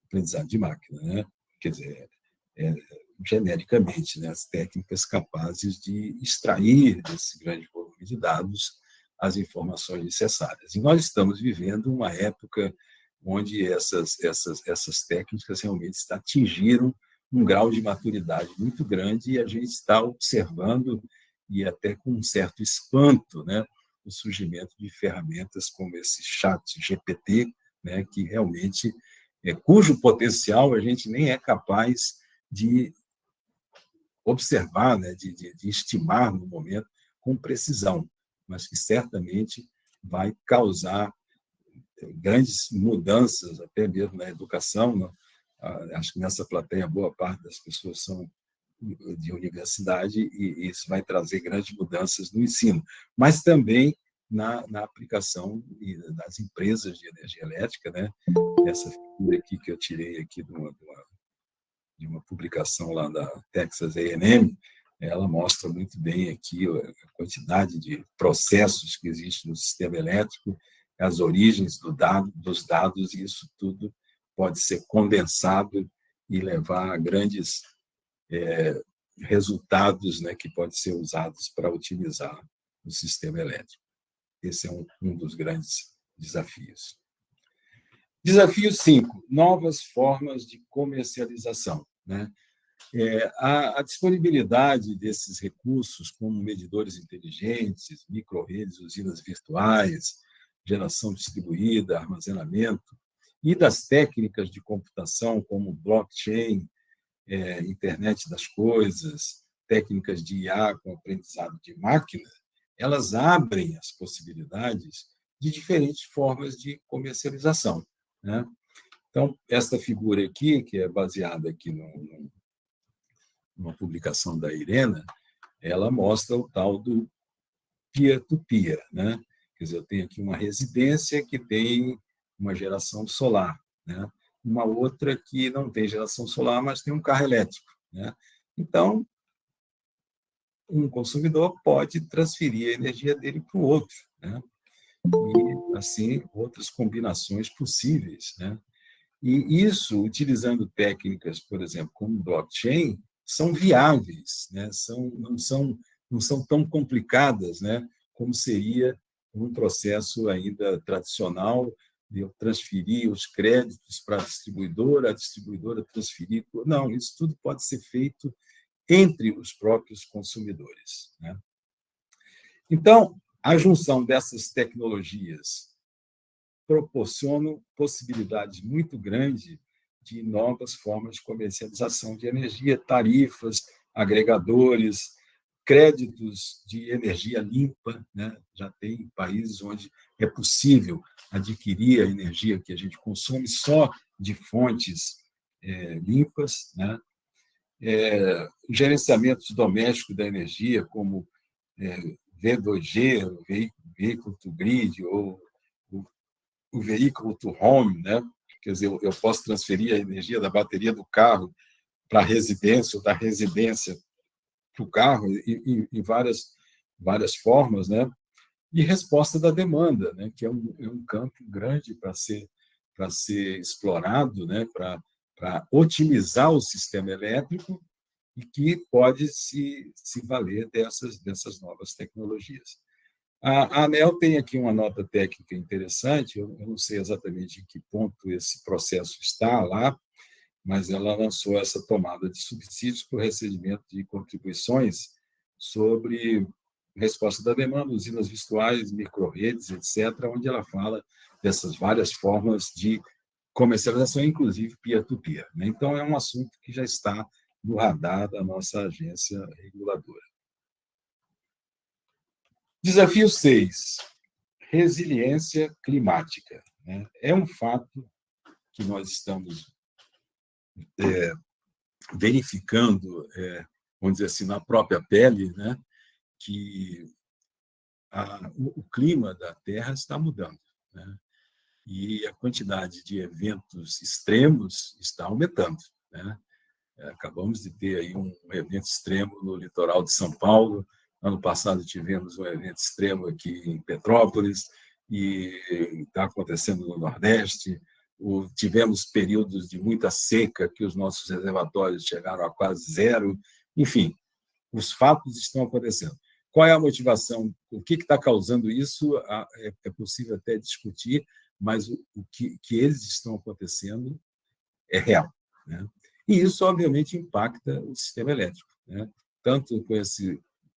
Aprendizado de máquina, né? Quer dizer, genericamente, né, as técnicas capazes de extrair desse grande volume de dados as informações necessárias. E nós estamos vivendo uma época onde essas técnicas realmente atingiram um grau de maturidade muito grande e a gente está observando, e até com um certo espanto, né, o surgimento de ferramentas como esse chat GPT, né, que realmente cujo potencial a gente nem é capaz de observar, né, de estimar no momento com precisão, mas que certamente vai causar grandes mudanças, até mesmo na educação, né? Acho que nessa plateia boa parte das pessoas são de universidade e isso vai trazer grandes mudanças no ensino, mas também na aplicação das empresas de energia elétrica, né? Essa figura aqui que eu tirei aqui de uma publicação lá da Texas A&M, ela mostra muito bem aqui a quantidade de processos que existem no sistema elétrico, as origens dos dados, e isso tudo pode ser condensado e levar a grandes resultados, né, que podem ser usados para otimizar o sistema elétrico. Esse é um dos grandes desafios. Desafio 5, novas formas de comercialização, né? A disponibilidade desses recursos, como medidores inteligentes, micro-redes, usinas virtuais, geração distribuída, armazenamento, e das técnicas de computação, como blockchain, internet das coisas, técnicas de IA com aprendizado de máquina, elas abrem as possibilidades de diferentes formas de comercialização, né? Então, esta figura aqui, que é baseada aqui numa publicação da Irena, ela mostra o tal do peer-to-peer, né? Quer dizer, eu tenho aqui uma residência que tem uma geração solar, né? Uma outra que não tem geração solar, mas tem um carro elétrico, né? Então, um consumidor pode transferir a energia dele para o outro, né? E, assim, outras combinações possíveis, né? E isso, utilizando técnicas, por exemplo, como blockchain, são viáveis, né? Não são tão complicadas, né? Como seria um processo ainda tradicional de eu transferir os créditos para a distribuidora transferir. Não, isso tudo pode ser feito entre os próprios consumidores, né? Então, a junção dessas tecnologias proporciona possibilidades muito grandes de novas formas de comercialização de energia, tarifas, agregadores, créditos de energia limpa, né? Já tem países onde é possível adquirir a energia que a gente consome só de fontes limpas, né? Gerenciamento doméstico da energia, como V2G, o Vehicle to Grid, ou o Vehicle to Home, né? Quer dizer, eu posso transferir a energia da bateria do carro para a residência, ou da residência para o carro, em várias formas, né? E resposta da demanda, né? Que é um campo grande para ser explorado, né? Para otimizar o sistema elétrico e que pode se valer dessas novas tecnologias. A ANEEL tem aqui uma nota técnica interessante, eu não sei exatamente em que ponto esse processo está lá, mas ela lançou essa tomada de subsídios para o recebimento de contribuições sobre resposta da demanda, usinas virtuais, microrredes, etc., onde ela fala dessas várias formas de comercialização, inclusive peer-to-peer, né? Então, é um assunto que já está no radar da nossa agência reguladora. Desafio 6, resiliência climática, né? É um fato que nós estamos verificando, vamos dizer assim, na própria pele, né? Que o clima da Terra está mudando, né? E a quantidade de eventos extremos está aumentando, né? Acabamos de ter aí um evento extremo no litoral de São Paulo. Ano passado tivemos um evento extremo aqui em Petrópolis e está acontecendo no Nordeste. Tivemos períodos de muita seca, que os nossos reservatórios chegaram a quase zero. Enfim, os fatos estão acontecendo. Qual é a motivação? O que está causando isso? É possível até discutir, mas o que eles estão acontecendo é real, né? E isso, obviamente, impacta o sistema elétrico, né? Tanto com essa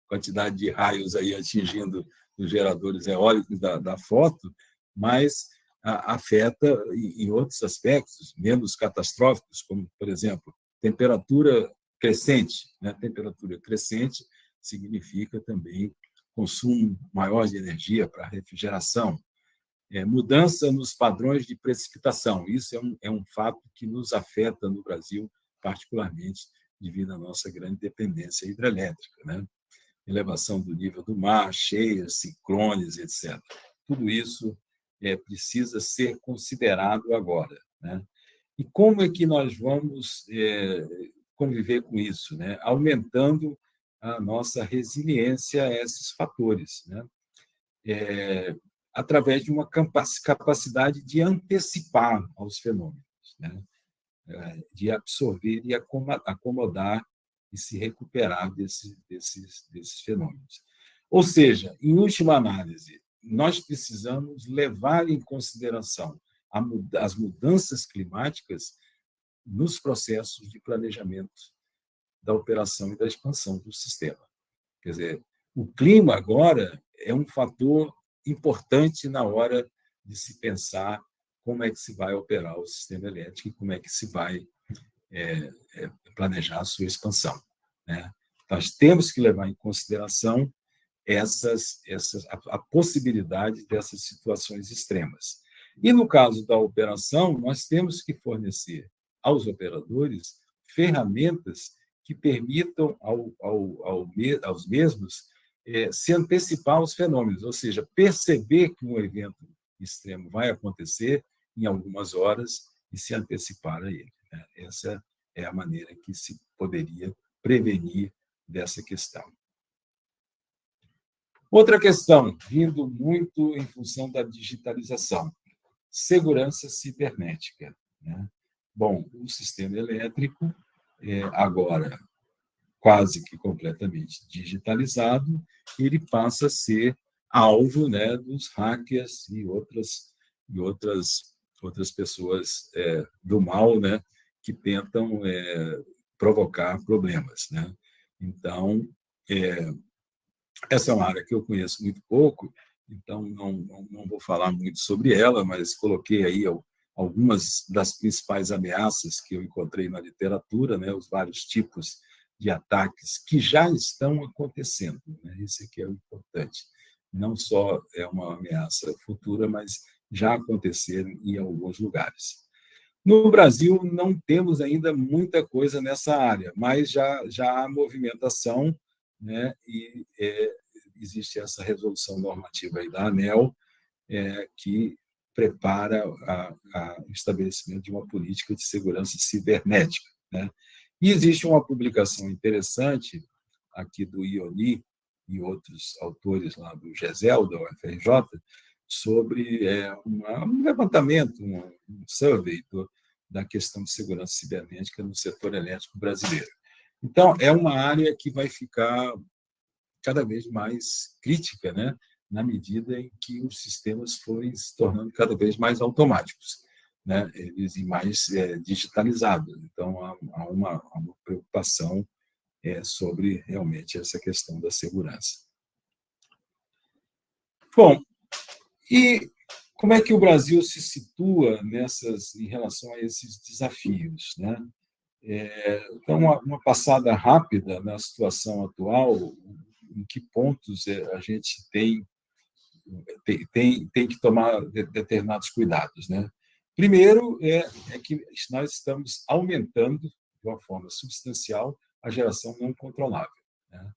quantidade de raios aí atingindo os geradores eólicos da foto, mas afeta em outros aspectos menos catastróficos, como, por exemplo, temperatura crescente, né? Temperatura crescente significa também consumo maior de energia para refrigeração, mudança nos padrões de precipitação. Isso é um fato que nos afeta no Brasil, particularmente devido à nossa grande dependência hidrelétrica, né? Elevação do nível do mar, cheias, ciclones, etc. Tudo isso precisa ser considerado agora, né? E como é que nós vamos conviver com isso, né? Aumentando a nossa resiliência a esses fatores, né? Através de uma capacidade de antecipar aos fenômenos, né? De absorver e acomodar e se recuperar desses fenômenos. Ou seja, em última análise, nós precisamos levar em consideração as mudanças climáticas nos processos de planejamento da operação e da expansão do sistema. Quer dizer, o clima agora é um fator importante na hora de se pensar como é que se vai operar o sistema elétrico e como é que se vai planejar a sua expansão, né? Nós temos que levar em consideração a possibilidade dessas situações extremas. E, no caso da operação, nós temos que fornecer aos operadores ferramentas que permitam aos mesmos se antecipar aos fenômenos, ou seja, perceber que um evento extremo vai acontecer em algumas horas e se antecipar a ele, né? Essa é a maneira que se poderia prevenir dessa questão. Outra questão, vindo muito em função da digitalização, segurança cibernética, né? Bom, o sistema elétrico agora quase que completamente digitalizado, ele passa a ser alvo, né, dos hackers e outras pessoas do mal, né, que tentam provocar problemas, né? Então, essa é uma área que eu conheço muito pouco, então não vou falar muito sobre ela, mas coloquei aí algumas das principais ameaças que eu encontrei na literatura, né, os vários tipos de ataques que já estão acontecendo, né? Isso aqui é o importante. Não só é uma ameaça futura, mas já aconteceram em alguns lugares. No Brasil, não temos ainda muita coisa nessa área, mas já há movimentação, né? E existe essa resolução normativa aí da ANEEL, que prepara o estabelecimento de uma política de segurança cibernética, né? E existe uma publicação interessante aqui do Ioni e outros autores lá do GESEL, da UFRJ, sobre um levantamento, um survey da questão de segurança cibernética no setor elétrico brasileiro. Então, é uma área que vai ficar cada vez mais crítica, né, na medida em que os sistemas forem se tornando cada vez mais automáticos, né, eles e mais digitalizados. Então, há uma preocupação sobre realmente essa questão da segurança. Bom, e como é que o Brasil se situa em relação a esses desafios, né? Então, uma passada rápida na situação atual, em que pontos a gente tem que tomar determinados cuidados, né? Primeiro é que nós estamos aumentando de uma forma substancial a geração não controlável, né?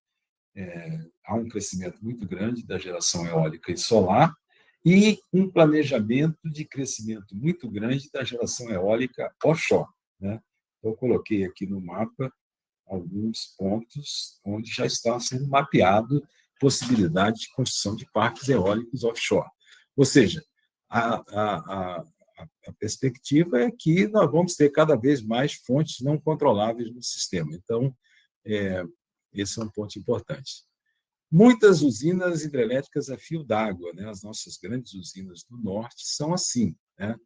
Há um crescimento muito grande da geração eólica e solar e um planejamento de crescimento muito grande da geração eólica offshore, né? Eu coloquei aqui no mapa alguns pontos onde já está sendo mapeado possibilidade de construção de parques eólicos offshore. Ou seja, a perspectiva é que nós vamos ter cada vez mais fontes não controláveis no sistema. Então, esse é um ponto importante. Muitas usinas hidrelétricas a fio d'água, né? As nossas grandes usinas do norte são assim, né?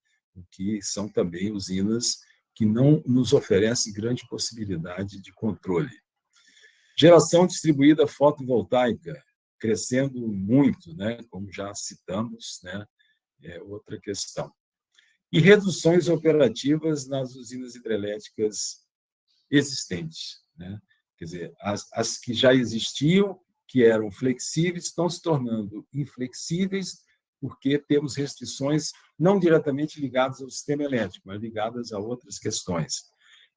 Que são também usinas que não nos oferecem grande possibilidade de controle. Geração distribuída fotovoltaica, crescendo muito, né? Como já citamos, né? É outra questão. E reduções operativas nas usinas hidrelétricas existentes, né? Quer dizer, as que já existiam, que eram flexíveis, estão se tornando inflexíveis porque temos restrições não diretamente ligadas ao sistema elétrico, mas ligadas a outras questões.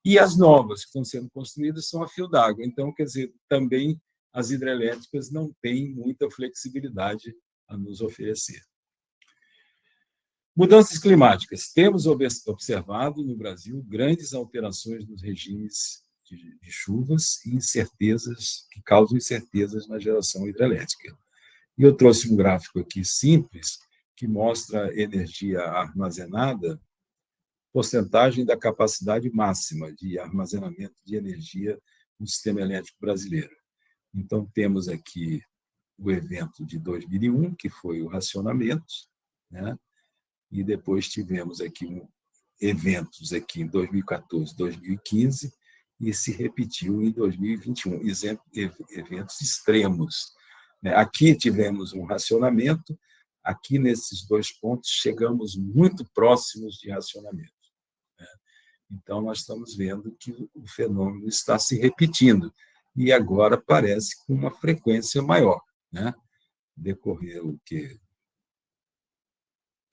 E as novas que estão sendo construídas são a fio d'água. Então, quer dizer, também as hidrelétricas não têm muita flexibilidade a nos oferecer. Mudanças climáticas. Temos observado no Brasil grandes alterações nos regimes de chuvas e incertezas que causam incertezas na geração hidrelétrica. E eu trouxe um gráfico aqui simples que mostra energia armazenada, porcentagem da capacidade máxima de armazenamento de energia no sistema elétrico brasileiro. Então, temos aqui o evento de 2001, que foi o racionamento, né? E depois tivemos aqui eventos aqui em 2014, 2015, e se repetiu em 2021, eventos extremos. Aqui tivemos um racionamento, aqui nesses dois pontos chegamos muito próximos de racionamento. Então, nós estamos vendo que o fenômeno está se repetindo, e agora parece com uma frequência maior, né? Decorreu o quê?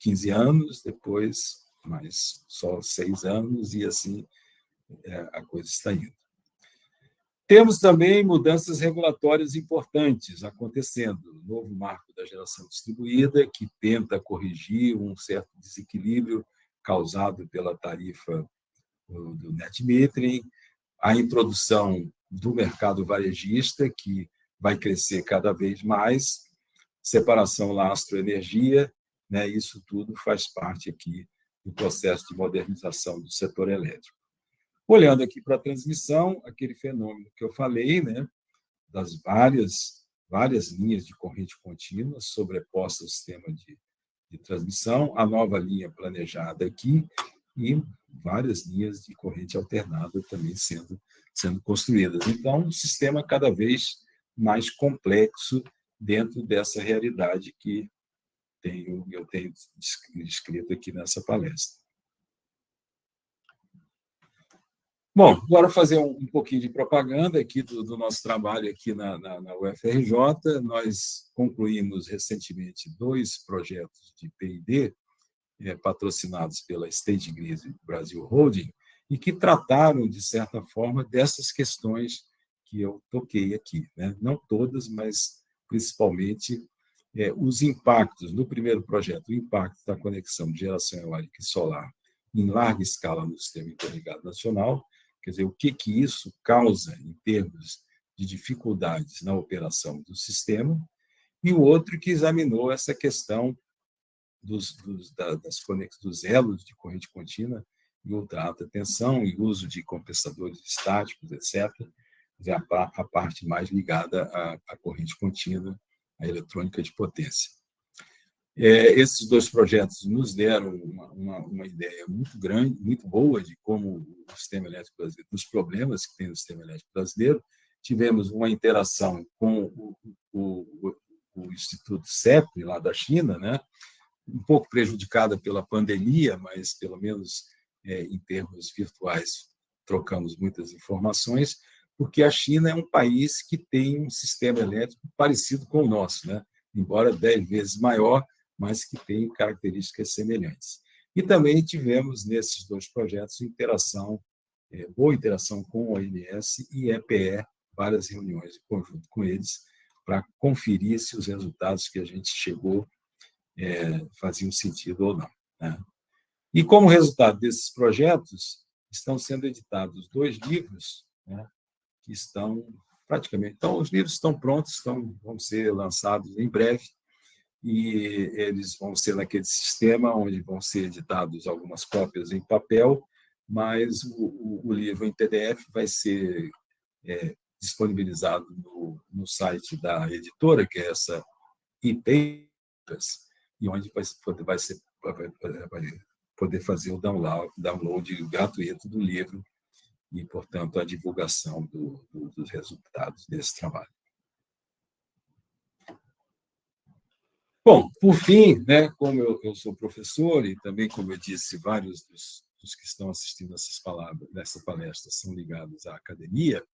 15 anos, depois mais só 6 anos, e assim a coisa está indo. Temos também mudanças regulatórias importantes acontecendo. O novo marco da geração distribuída, que tenta corrigir um certo desequilíbrio causado pela tarifa do net metering, a introdução do mercado varejista, que vai crescer cada vez mais, separação lastro-energia, né? Isso tudo faz parte aqui do processo de modernização do setor elétrico. Olhando aqui para a transmissão, aquele fenômeno que eu falei, né, das várias linhas de corrente contínua sobrepostas ao sistema de transmissão, a nova linha planejada aqui e várias linhas de corrente alternada também sendo construídas. Então, um sistema cada vez mais complexo dentro dessa realidade que eu tenho descrito aqui nessa palestra. Bom, agora fazer um pouquinho de propaganda aqui do nosso trabalho aqui na UFRJ. Nós concluímos recentemente 2 projetos de P&D patrocinados pela State Grid Brasil Holding e que trataram, de certa forma, dessas questões que eu toquei aqui, né? Não todas, mas principalmente os impactos. No primeiro projeto, o impacto da conexão de geração eólica e solar em larga escala no Sistema Interligado Nacional, quer dizer, o que isso causa em termos de dificuldades na operação do sistema, e o outro que examinou essa questão dos elos de corrente contínua e ultra alta tensão e uso de compensadores estáticos, etc., a parte mais ligada à corrente contínua, à eletrônica de potência. Esses 2 projetos nos deram uma ideia muito grande, muito boa de como o sistema elétrico brasileiro, dos problemas que tem no sistema elétrico brasileiro. Tivemos uma interação com o Instituto CEP, lá da China, né? Um pouco prejudicada pela pandemia, mas, pelo menos em termos virtuais, trocamos muitas informações, porque a China é um país que tem um sistema elétrico parecido com o nosso, né? Embora 10 vezes maior, mas que tem características semelhantes. E também tivemos, nesses 2 projetos, boa interação com o ONS e EPE, várias reuniões em conjunto com eles, para conferir se os resultados que a gente chegou faziam sentido ou não, né? E, como resultado desses projetos, estão sendo editados 2 livros, né, que estão praticamente... Então, os livros estão prontos, vão ser lançados em breve, e eles vão ser naquele sistema onde vão ser editados algumas cópias em papel, mas o livro em PDF vai ser disponibilizado no site da editora, que é essa ePapers, e onde vai poder fazer o download gratuito do livro e, portanto, a divulgação dos resultados desse trabalho. Bom, por fim, né, como eu sou professor e também, como eu disse, vários dos que estão assistindo nessa palestra são ligados à academia,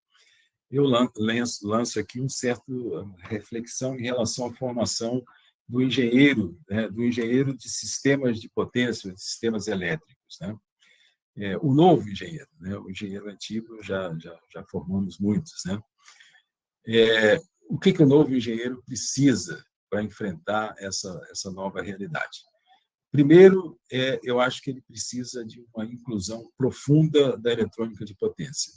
eu lanço aqui uma certa reflexão em relação à formação do engenheiro, né, do engenheiro de sistemas de potência, de sistemas elétricos, né? O novo engenheiro, né? O engenheiro antigo já formamos muitos, né? O que o novo engenheiro precisa para enfrentar essa nova realidade? Primeiro, eu acho que ele precisa de uma inclusão profunda da eletrônica de potência.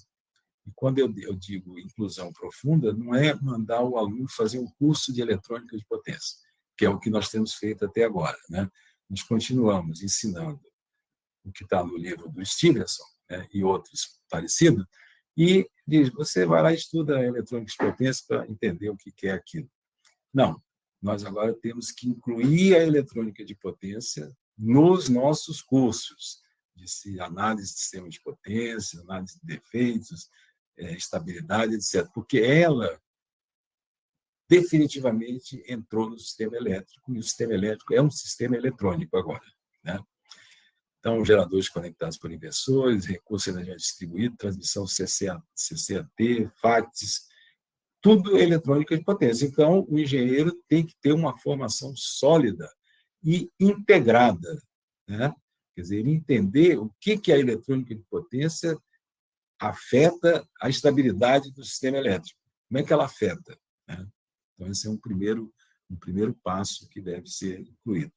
E quando eu digo inclusão profunda, não é mandar o aluno fazer um curso de eletrônica de potência, que é o que nós temos feito até agora, né? Nós continuamos ensinando o que está no livro do Stevenson, né, e outros parecidos, e diz, você vai lá e estuda eletrônica de potência para entender o que é aquilo. Não, nós agora temos que incluir a eletrônica de potência nos nossos cursos de análise de sistema de potência, análise de defeitos, estabilidade, etc., porque ela definitivamente entrou no sistema elétrico, e o sistema elétrico é um sistema eletrônico agora, né? Então, geradores conectados por inversores, recurso de energia distribuído, transmissão CCAT, FACTS, tudo eletrônica de potência. Então, o engenheiro tem que ter uma formação sólida e integrada, né? Quer dizer, ele entender o que a eletrônica de potência afeta a estabilidade do sistema elétrico. Como é que ela afeta, né? Então, esse é um primeiro passo que deve ser incluído.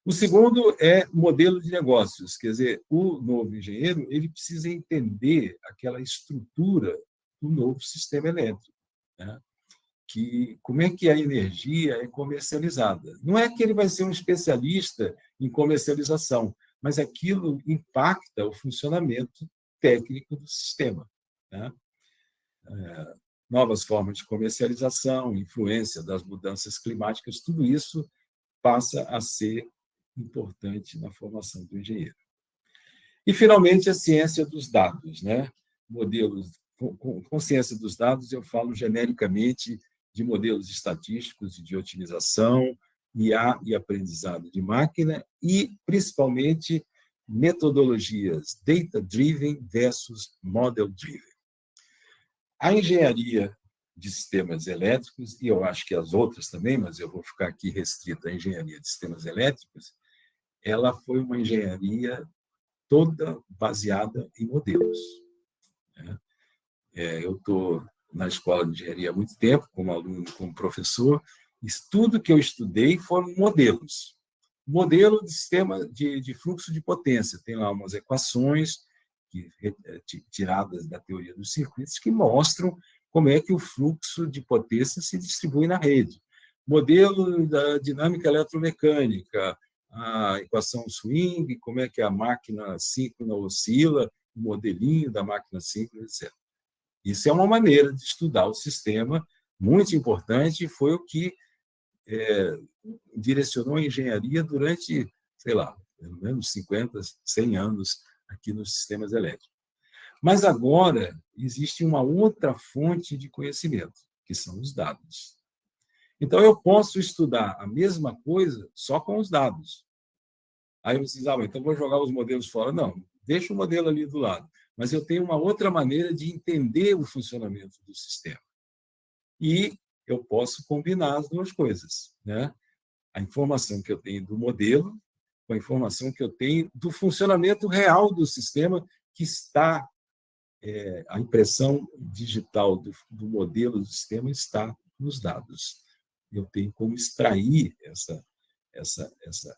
O segundo é modelo de negócios, quer dizer, o novo engenheiro ele precisa entender aquela estrutura do novo sistema elétrico, né? Como é que a energia é comercializada. Não é que ele vai ser um especialista em comercialização, mas aquilo impacta o funcionamento técnico do sistema, né? Novas formas de comercialização, influência das mudanças climáticas, tudo isso passa a ser importante na formação do engenheiro. E, finalmente, a ciência dos dados, né? Modelos, com ciência dos dados, eu falo genericamente de modelos estatísticos e de otimização, IA e aprendizado de máquina, e, principalmente, metodologias data-driven versus model-driven. A engenharia de sistemas elétricos, e eu acho que as outras também, mas eu vou ficar aqui restrito à engenharia de sistemas elétricos, ela foi uma engenharia toda baseada em modelos, né? Eu estou na escola de engenharia há muito tempo, como aluno, como professor, e tudo que eu estudei foram modelos. Modelo de sistema de fluxo de potência. Tem lá umas equações tiradas da teoria dos circuitos que mostram como é que o fluxo de potência se distribui na rede. Modelo da dinâmica eletromecânica, a equação swing, como é que a máquina síncrona oscila, o modelinho da máquina síncrona, etc. Isso é uma maneira de estudar o sistema muito importante e foi o que direcionou a engenharia durante, sei lá, pelo menos 50, 100 anos aqui nos sistemas elétricos. Mas agora existe uma outra fonte de conhecimento, que são os dados. Então, eu posso estudar a mesma coisa só com os dados. Aí vocês dizem, então vou jogar os modelos fora. Não, deixa o modelo ali do lado. Mas eu tenho uma outra maneira de entender o funcionamento do sistema. E eu posso combinar as duas coisas, né? A informação que eu tenho do modelo com a informação que eu tenho do funcionamento real do sistema, que está, a impressão digital do modelo do sistema está nos dados. Eu tenho como extrair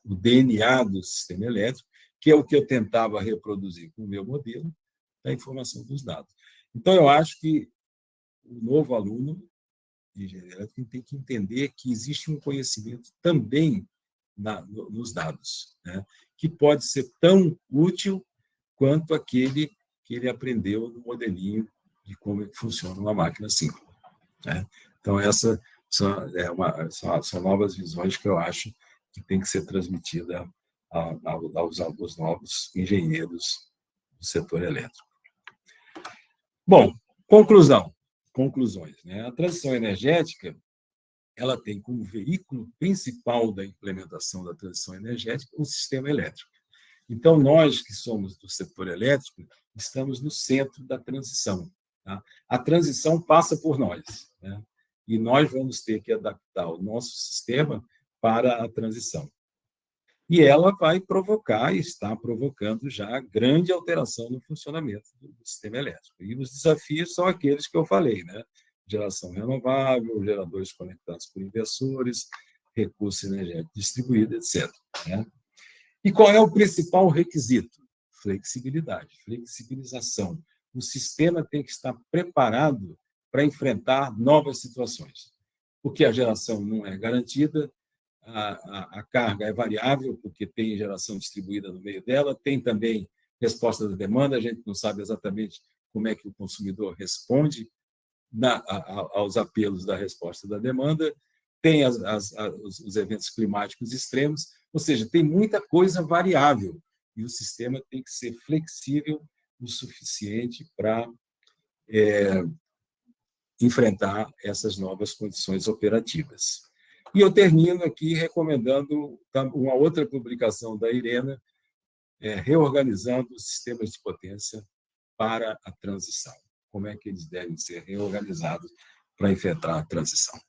o DNA do sistema elétrico, que é o que eu tentava reproduzir com o meu modelo, da informação dos dados. Então, eu acho que o novo aluno de engenharia elétrica tem que entender que existe um conhecimento também nos dados, né? Que pode ser tão útil quanto aquele que ele aprendeu no modelinho de como funciona uma máquina síncrona, né? Então, essas são novas visões que eu acho que tem que ser transmitida aos novos engenheiros do setor elétrico. Bom, conclusões, né? A transição energética ela tem como veículo principal da implementação da transição energética o sistema elétrico. Então, nós que somos do setor elétrico, estamos no centro da transição, tá? A transição passa por nós, né? E nós vamos ter que adaptar o nosso sistema para a transição. E ela vai provocar, e está provocando já, grande alteração no funcionamento do sistema elétrico. E os desafios são aqueles que eu falei, né? Geração renovável, geradores conectados por inversores, recurso energético distribuído, etc., né? E qual é o principal requisito? Flexibilidade, flexibilização. O sistema tem que estar preparado para enfrentar novas situações, porque a geração não é garantida, a carga é variável, porque tem geração distribuída no meio dela, tem também resposta da demanda, a gente não sabe exatamente como é que o consumidor responde aos apelos da resposta da demanda, tem os eventos climáticos extremos, ou seja, tem muita coisa variável, e o sistema tem que ser flexível o suficiente para enfrentar essas novas condições operativas. E eu termino aqui recomendando uma outra publicação da Irena, reorganizando os sistemas de potência para a transição. Como é que eles devem ser reorganizados para enfrentar a transição.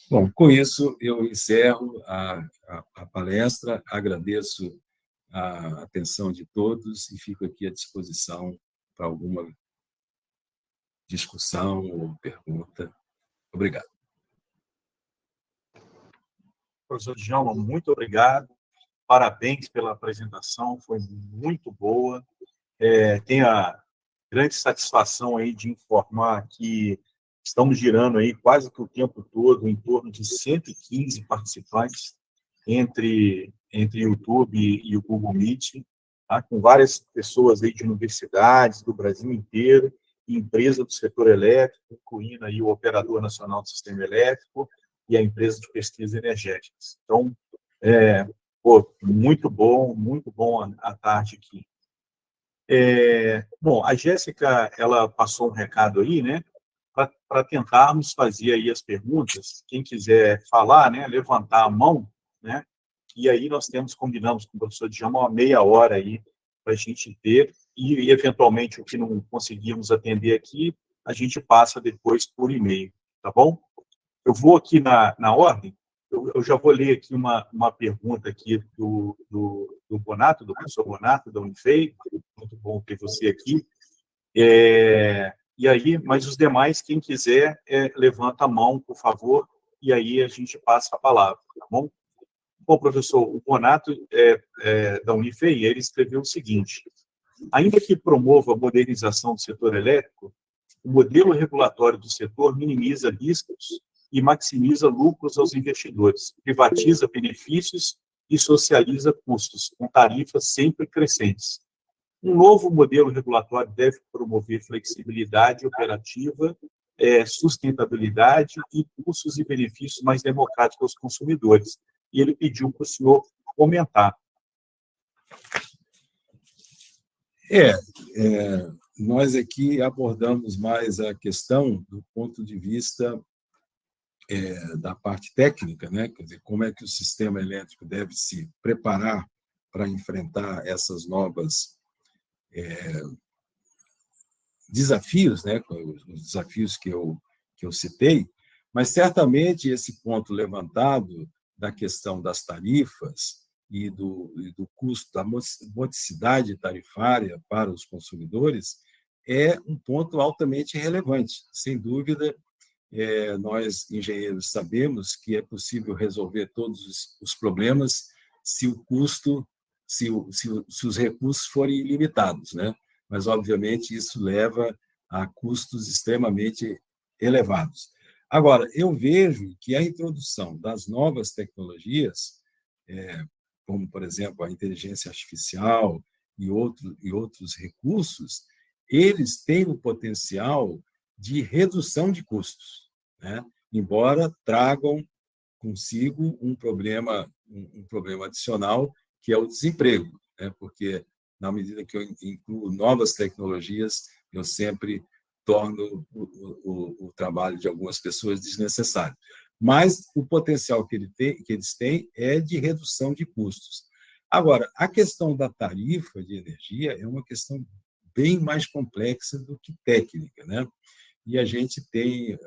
Bom, com isso, eu encerro a palestra, agradeço a atenção de todos e fico aqui à disposição para alguma discussão ou pergunta. Obrigado. Professor Djalma, muito obrigado. Parabéns pela apresentação, foi muito boa. Tenho a grande satisfação aí de informar que estamos girando aí quase que o tempo todo em torno de 115 participantes, entre entre o YouTube e o Google Meet, tá? Com várias pessoas aí de universidades do Brasil inteiro, e empresa do setor elétrico, incluindo aí o Operador Nacional do Sistema Elétrico e a empresa de pesquisas energéticas. Então, muito bom a tarde aqui. Bom, a Jéssica, ela passou um recado aí, né, para tentarmos fazer aí as perguntas. Quem quiser falar, né, levantar a mão, né, e aí nós combinamos com o professor Djalma uma meia hora aí para a gente ter, e eventualmente o que não conseguirmos atender aqui, a gente passa depois por e-mail, tá bom? Eu vou aqui na ordem, eu já vou ler aqui uma pergunta aqui do Bonato, do professor Bonato, da Unifei. Muito bom ter você aqui. E aí, mas os demais, quem quiser, levanta a mão, por favor, e aí a gente passa a palavra, tá bom? Bom, professor, o Bonato da Unifei, ele escreveu o seguinte: ainda que promova a modernização do setor elétrico, o modelo regulatório do setor minimiza riscos e maximiza lucros aos investidores, privatiza benefícios e socializa custos, com tarifas sempre crescentes. Um novo modelo regulatório deve promover flexibilidade operativa, sustentabilidade e custos e benefícios mais democráticos aos consumidores. E ele pediu para o senhor comentar. Nós aqui abordamos mais a questão do ponto de vista da parte técnica, né? Quer dizer, como é que o sistema elétrico deve se preparar para enfrentar essas novas desafios, né? Os desafios que eu citei, mas certamente esse ponto levantado da questão das tarifas e do custo, da modicidade tarifária para os consumidores é um ponto altamente relevante. Sem dúvida, nós, engenheiros, sabemos que é possível resolver todos os problemas se o custo, se os recursos forem ilimitados, né? Mas, obviamente, isso leva a custos extremamente elevados. Agora, eu vejo que a introdução das novas tecnologias, como, por exemplo, a inteligência artificial e outros recursos, eles têm o potencial de redução de custos, né? Embora tragam consigo um problema adicional, que é o desemprego, né? Porque, na medida que eu incluo novas tecnologias, eu sempre torno o trabalho de algumas pessoas desnecessário. Mas o potencial que eles têm é de redução de custos. Agora, a questão da tarifa de energia é uma questão bem mais complexa do que técnica, né? E a gente tem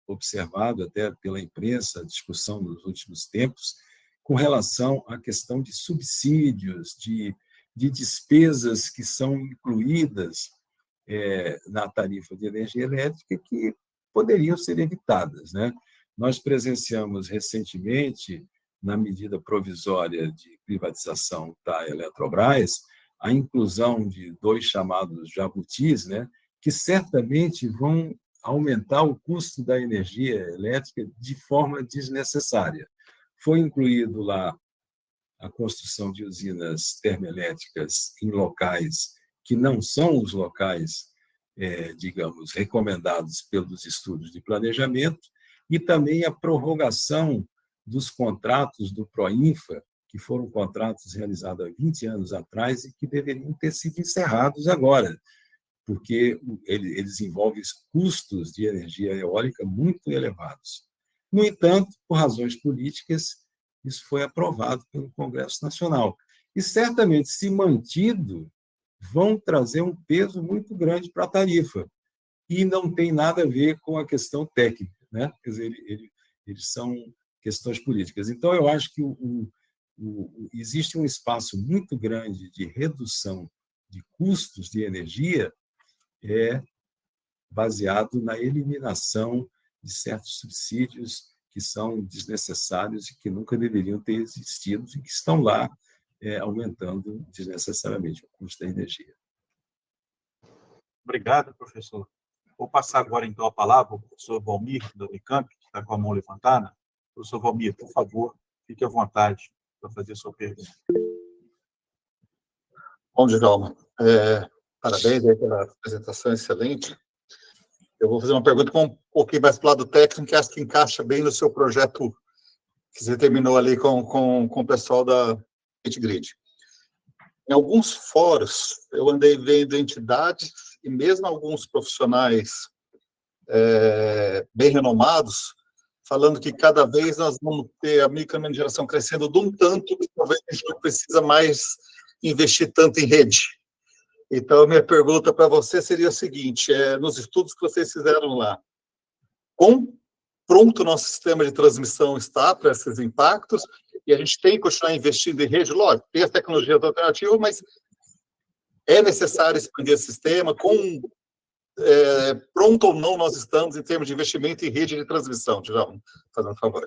observado, até pela imprensa, a discussão nos últimos tempos, com relação à questão de subsídios, de despesas que são incluídas na tarifa de energia elétrica que poderiam ser evitadas, né? Nós presenciamos recentemente, na medida provisória de privatização da Eletrobras, a inclusão de 2 chamados jabutis, né, que certamente vão aumentar o custo da energia elétrica de forma desnecessária. Foi incluído lá a construção de usinas termoelétricas em locais que não são os locais, digamos, recomendados pelos estudos de planejamento, e também a prorrogação dos contratos do Proinfa, que foram contratos realizados há 20 anos atrás e que deveriam ter sido encerrados agora, porque eles envolvem custos de energia eólica muito elevados. No entanto, por razões políticas, isso foi aprovado pelo Congresso Nacional. E, certamente, se mantido, vão trazer um peso muito grande para a tarifa. E não tem nada a ver com a questão técnica, né? Quer dizer, eles são questões políticas. Então, eu acho que existe um espaço muito grande de redução de custos de energia baseado na eliminação de certos subsídios que são desnecessários e que nunca deveriam ter existido e que estão lá aumentando desnecessariamente o custo da energia. Obrigado, professor. Vou passar agora, então, a palavra ao professor Valmir, da Unicamp, que está com a mão levantada. Professor Valmir, por favor, fique à vontade para fazer a sua pergunta. Bom, Djalma, parabéns aí pela apresentação excelente. Eu vou fazer uma pergunta com um pouquinho mais para o lado técnico, que acho que encaixa bem no seu projeto que você terminou ali com o pessoal da Grid. Em alguns fóruns, eu andei vendo entidades e mesmo alguns profissionais bem renomados, falando que cada vez nós vamos ter a micromineração crescendo de um tanto que talvez a gente não precisa mais investir tanto em rede. Então, minha pergunta para você seria o seguinte, nos estudos que vocês fizeram lá, quão pronto o nosso sistema de transmissão está para esses impactos, e a gente tem que continuar investindo em rede, lógico, tem as tecnologias alternativas, mas é necessário expandir esse sistema, pronto ou não nós estamos em termos de investimento em rede de transmissão, Djalma, fazendo um favor.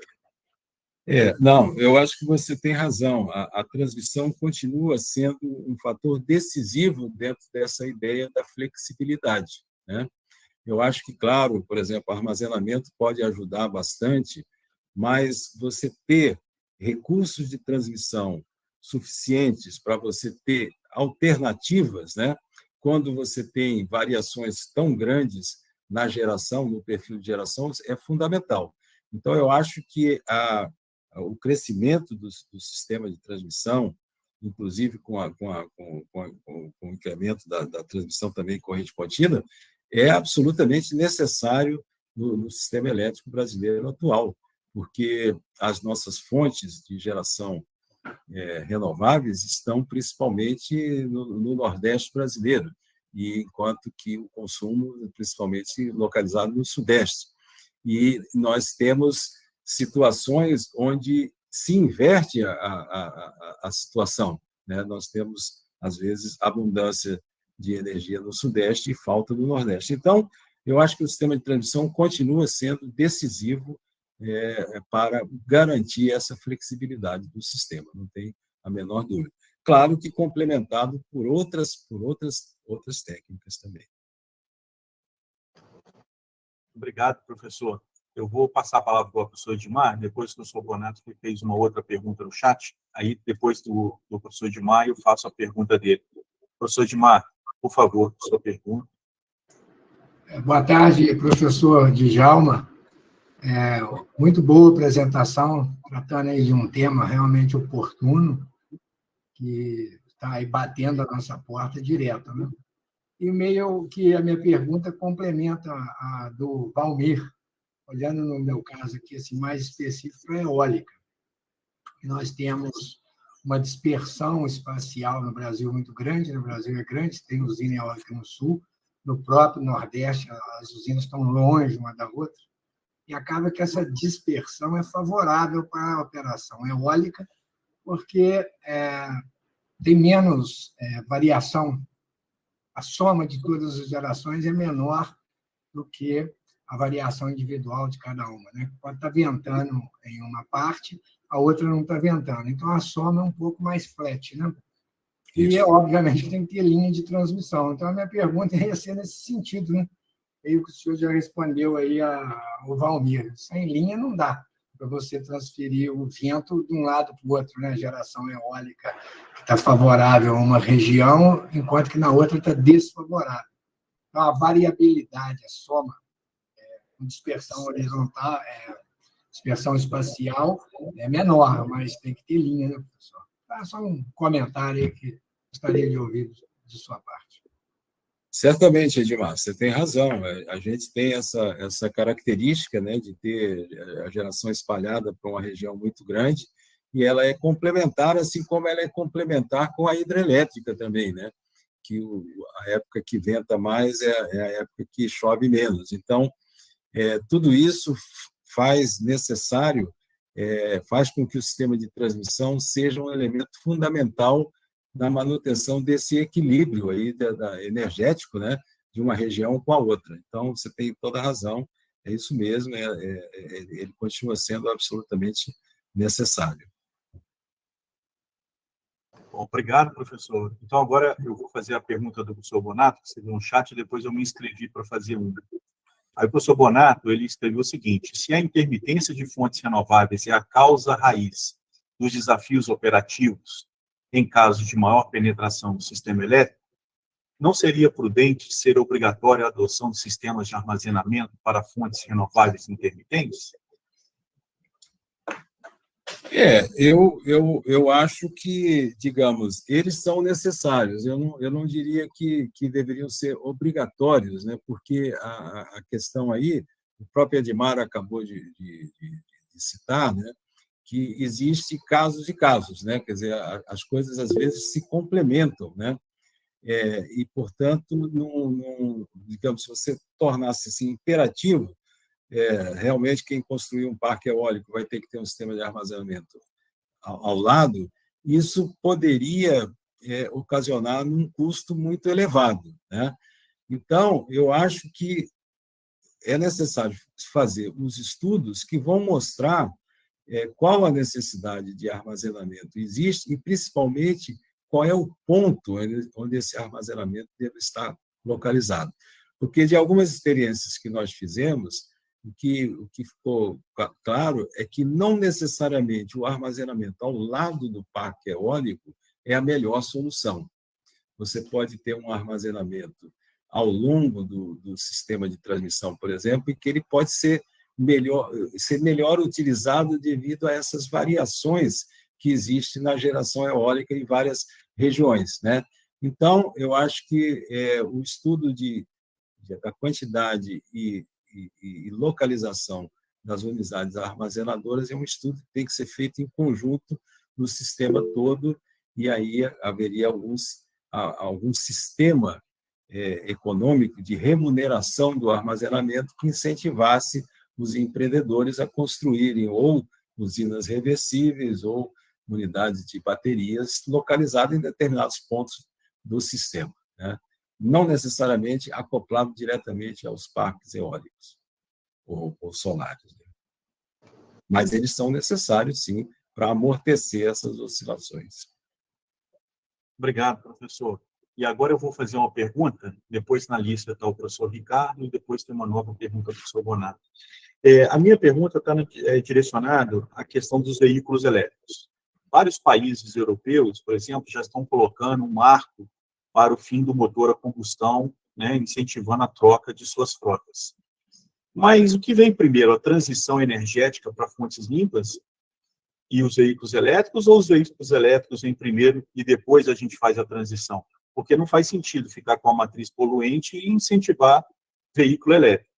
Não, eu acho que você tem razão. A transmissão continua sendo um fator decisivo dentro dessa ideia da flexibilidade, né? Eu acho que, claro, por exemplo, o armazenamento pode ajudar bastante, mas você ter recursos de transmissão suficientes para você ter alternativas, né? Quando você tem variações tão grandes na geração, no perfil de geração, é fundamental. Então, eu acho que o crescimento do sistema de transmissão, inclusive com o incremento da transmissão também em corrente contínua, é absolutamente necessário no sistema elétrico brasileiro atual, porque as nossas fontes de geração renováveis estão principalmente no Nordeste brasileiro, e enquanto que o consumo principalmente localizado no Sudeste. E nós temos situações onde se inverte a situação, né? Nós temos, às vezes, abundância de energia no Sudeste e falta no Nordeste. Então, eu acho que o sistema de transmissão continua sendo decisivo para garantir essa flexibilidade do sistema, não tem a menor dúvida. Claro que complementado por outras técnicas também. Obrigado, professor. Eu vou passar a palavra para o professor Edmar, depois do professor Bonato, que fez uma outra pergunta no chat. Aí, depois do professor Edmar, eu faço a pergunta dele. Professor Edmar, por favor, sua pergunta. Boa tarde, professor Djalma. Muito boa apresentação, tratando aí de um tema realmente oportuno, que está aí batendo a nossa porta direto, né? E meio que a minha pergunta complementa a do Valmir, olhando no meu caso aqui, assim, mais específico, para a eólica. Nós temos uma dispersão espacial no Brasil muito grande, no Brasil é grande, tem usina eólica no sul, no próprio Nordeste as usinas estão longe uma da outra, e acaba que essa dispersão é favorável para a operação eólica, porque tem menos variação, a soma de todas as gerações é menor do que a variação individual de cada uma, né? Pode estar ventando em uma parte, a outra não está ventando. Então, a soma é um pouco mais flat, né? E, obviamente, tem que ter linha de transmissão. Então, a minha pergunta ia ser nesse sentido, né? Meio que o senhor já respondeu aí ao Valmir. Sem linha não dá para você transferir o vento de um lado para o outro, né? A geração eólica que está favorável a uma região, enquanto que na outra está desfavorável. Então, a variabilidade, a soma, dispersão horizontal, dispersão espacial é menor, mas tem que ter linha, né, professor? Só um comentário aí que gostaria de ouvir de sua parte. Certamente, Edmar, você tem razão. A gente tem essa característica, né, de ter a geração espalhada para uma região muito grande, e ela é complementar, assim como ela é complementar com a hidrelétrica também, né? Que a época que venta mais é a época que chove menos. Então, tudo isso faz necessário, faz com que o sistema de transmissão seja um elemento fundamental na manutenção desse equilíbrio aí energético, né, de uma região com a outra. Então, você tem toda a razão, é isso mesmo, ele continua sendo absolutamente necessário. Bom, obrigado, professor. Então, agora eu vou fazer a pergunta do professor Bonato, que você viu no chat, e depois eu me inscrevi para fazer uma. Aí o professor Bonato, ele escreveu o seguinte: se a intermitência de fontes renováveis é a causa raiz dos desafios operativos em caso de maior penetração do sistema elétrico, não seria prudente ser obrigatória a adoção de sistemas de armazenamento para fontes renováveis intermitentes? Eu acho que, digamos, eles são necessários. Eu não diria que deveriam ser obrigatórios, né? Porque a questão aí, o próprio Edmar acabou de citar, né? Que existe casos e casos, né? Quer dizer, as coisas às vezes se complementam, né? E, portanto, digamos, se você tornasse assim, imperativo, realmente quem construir um parque eólico vai ter que ter um sistema de armazenamento ao lado, isso poderia ocasionar um custo muito elevado, né? Então, eu acho que é necessário fazer os estudos que vão mostrar qual a necessidade de armazenamento existe e, principalmente, qual é o ponto onde esse armazenamento deve estar localizado. Porque, de algumas experiências que nós fizemos, o que ficou claro é que não necessariamente o armazenamento ao lado do parque eólico é a melhor solução. Você pode ter um armazenamento ao longo do sistema de transmissão, por exemplo, e que ele pode ser melhor utilizado devido a essas variações que existem na geração eólica em várias regiões, né? Então, eu acho que o estudo da quantidade e localização das unidades armazenadoras é um estudo que tem que ser feito em conjunto no sistema todo, e aí haveria algum sistema econômico de remuneração do armazenamento que incentivasse os empreendedores a construírem ou usinas reversíveis ou unidades de baterias localizadas em determinados pontos do sistema, né? Não necessariamente acoplado diretamente aos parques eólicos ou solares. Mas eles são necessários, sim, para amortecer essas oscilações. Obrigado, professor. E agora eu vou fazer uma pergunta, depois na lista está o professor Ricardo, e depois tem uma nova pergunta do professor Bonato. A minha pergunta está direcionada à questão dos veículos elétricos. Vários países europeus, por exemplo, já estão colocando um marco para o fim do motor a combustão, né, incentivando a troca de suas frotas. Mas o que vem primeiro, a transição energética para fontes limpas e os veículos elétricos, ou os veículos elétricos vêm primeiro e depois a gente faz a transição? Porque não faz sentido ficar com a matriz poluente e incentivar veículo elétrico.